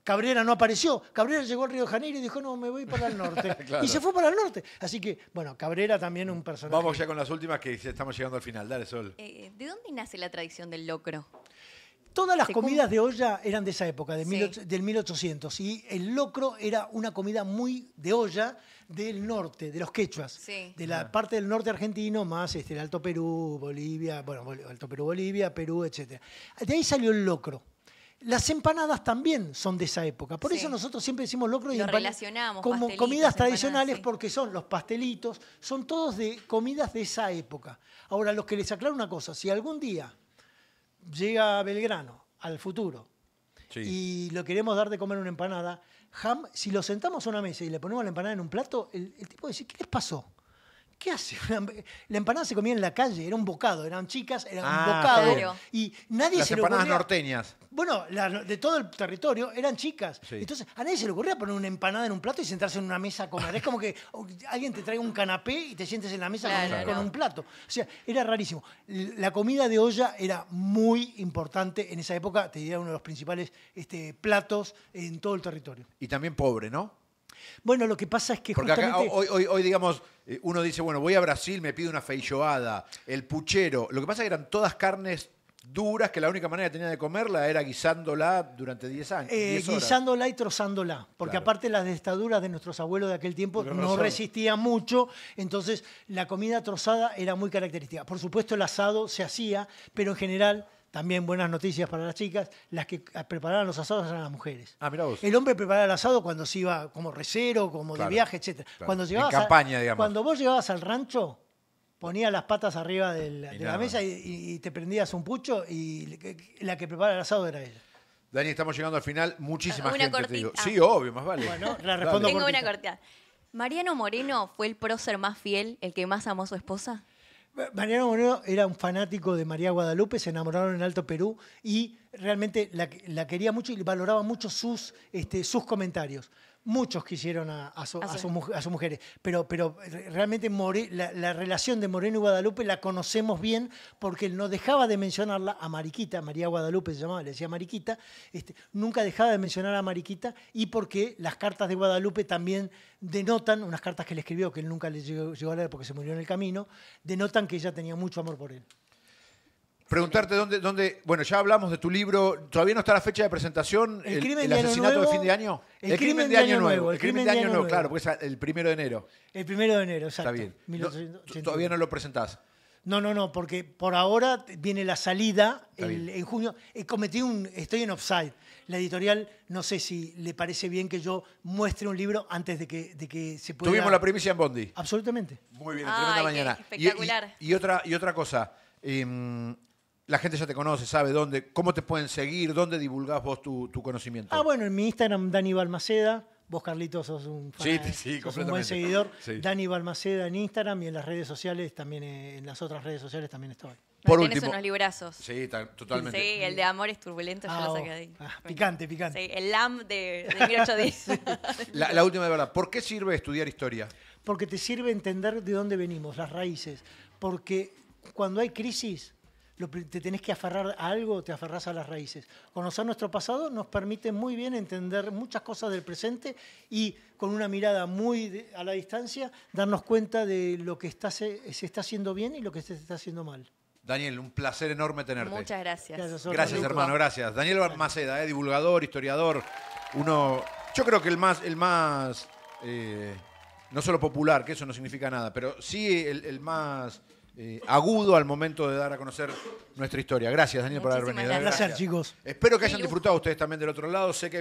Cabrera no apareció. Cabrera llegó al Río de Janeiro y dijo, no, me voy para el norte. Claro. Y se fue para el norte. Así que, bueno, Cabrera también un personaje. Vamos ya con las últimas que estamos llegando al final. Dale, Sol. ¿De dónde nace la tradición del locro? Todas las comidas de olla eran de esa época, del 1800. Y el locro era una comida muy de olla del norte, de los quechuas. De la parte del norte argentino, más el Alto Perú, Bolivia, Alto Perú, Bolivia, Perú, etc. De ahí salió el locro. Las empanadas también son de esa época. Por eso nosotros siempre decimos locro y relacionamos como comidas tradicionales porque son los pastelitos, son todos de comidas de esa época. Ahora, los que les aclaro una cosa, si algún día llega Belgrano al futuro y lo queremos dar de comer una empanada, si lo sentamos a una mesa y le ponemos la empanada en un plato, el tipo dice, ¿qué les pasó? ¿Qué hace? La empanada se comía en la calle, era un bocado, eran chicas, era un bocado. Claro. Y nadie se le ocurría. Las empanadas norteñas. Bueno, de todo el territorio eran chicas. Sí. Entonces, a nadie se le ocurría poner una empanada en un plato y sentarse en una mesa a comer. Es como que alguien te traiga un canapé y te sientes en la mesa con un plato. O sea, era rarísimo. La comida de olla era muy importante en esa época, te diría uno de los principales platos en todo el territorio. Y también pobre, ¿no? Bueno, lo que pasa es que porque justamente acá, hoy digamos, uno dice, bueno, voy a Brasil, me pido una feijoada, el puchero. Lo que pasa es que eran todas carnes duras que la única manera que tenía de comerla era guisándola durante 10 años. 10 horas. Guisándola y trozándola, porque aparte las dentaduras de nuestros abuelos de aquel tiempo no resistían mucho, entonces la comida trozada era muy característica. Por supuesto el asado se hacía, pero en general... También buenas noticias para las chicas, las que preparaban los asados eran las mujeres. Mirá vos. El hombre preparaba el asado cuando se iba como recero, como de viaje, etc. Claro. En campaña, digamos. Cuando vos llegabas al rancho, ponías las patas arriba de la mesa y te prendías un pucho y la que preparaba el asado era ella. Dani, estamos llegando al final. Muchísima gente, cortita. te digo. Sí, obvio, más vale. Bueno, la respondo. Tengo una cortita. ¿Mariano Moreno fue el prócer más fiel, el que más amó a su esposa? Mariano Moreno era un fanático de María Guadalupe, se enamoraron en Alto Perú y realmente la quería mucho y valoraba mucho sus comentarios. Muchos quisieron a sus mujeres, pero realmente la relación de Moreno y Guadalupe la conocemos bien porque él no dejaba de mencionarla a Mariquita, María Guadalupe se llamaba, le decía Mariquita, nunca dejaba de mencionar a Mariquita y porque las cartas de Guadalupe también denotan, unas cartas que le escribió que él nunca le llegó a leer porque se murió en el camino, denotan que ella tenía mucho amor por él. Preguntarte dónde. Bueno, ya hablamos de tu libro. ¿Todavía no está la fecha de presentación? El crimen el de Año asesinato Nuevo. de fin de año. El crimen de Año Nuevo. El crimen de Año Nuevo, claro, porque es el 1 de enero. El 1 de enero, exacto. Está bien. 1881. Todavía no lo presentás. No, porque por ahora viene la salida Está bien. en junio. Estoy en offside. La editorial, no sé si le parece bien que yo muestre un libro antes de que se pueda... Tuvimos la primicia en Bondi. Absolutamente. Muy bien, Ay, tremenda qué mañana. espectacular. Y otra cosa. La gente ya te conoce, sabe cómo te pueden seguir, dónde divulgás vos tu conocimiento. Bueno, en mi Instagram, Dani Balmaceda. Vos, Carlitos, sos un Sí, fan, sí, sos un completamente. buen seguidor. Sí. Dani Balmaceda en Instagram y en las redes sociales también, en las otras redes sociales también estoy. Por Tenés último- unos librazos. Sí, totalmente. Sí, el de Amores Turbulentos yo lo saqué de ahí. Picante. Sí, el LAM de 1810. La última de verdad. ¿Por qué sirve estudiar historia? Porque te sirve entender de dónde venimos, las raíces. Porque cuando hay crisis, te tenés que aferrar a algo, te aferrás a las raíces. Conocer nuestro pasado nos permite muy bien entender muchas cosas del presente y con una mirada muy a la distancia darnos cuenta de lo que se está haciendo bien y lo que se está haciendo mal. Daniel, un placer enorme tenerte. Muchas gracias. Gracias, Gracias, Luco. hermano, gracias. Daniel Balmaceda, divulgador, historiador, yo creo que el más, no solo popular, que eso no significa nada, pero sí el más agudo al momento de dar a conocer nuestra historia. Gracias, Daniel, por haber Muchísimas venido. gracias. Placer, chicos. Espero que hayan Qué lujo. disfrutado ustedes también del otro lado. Sé que hay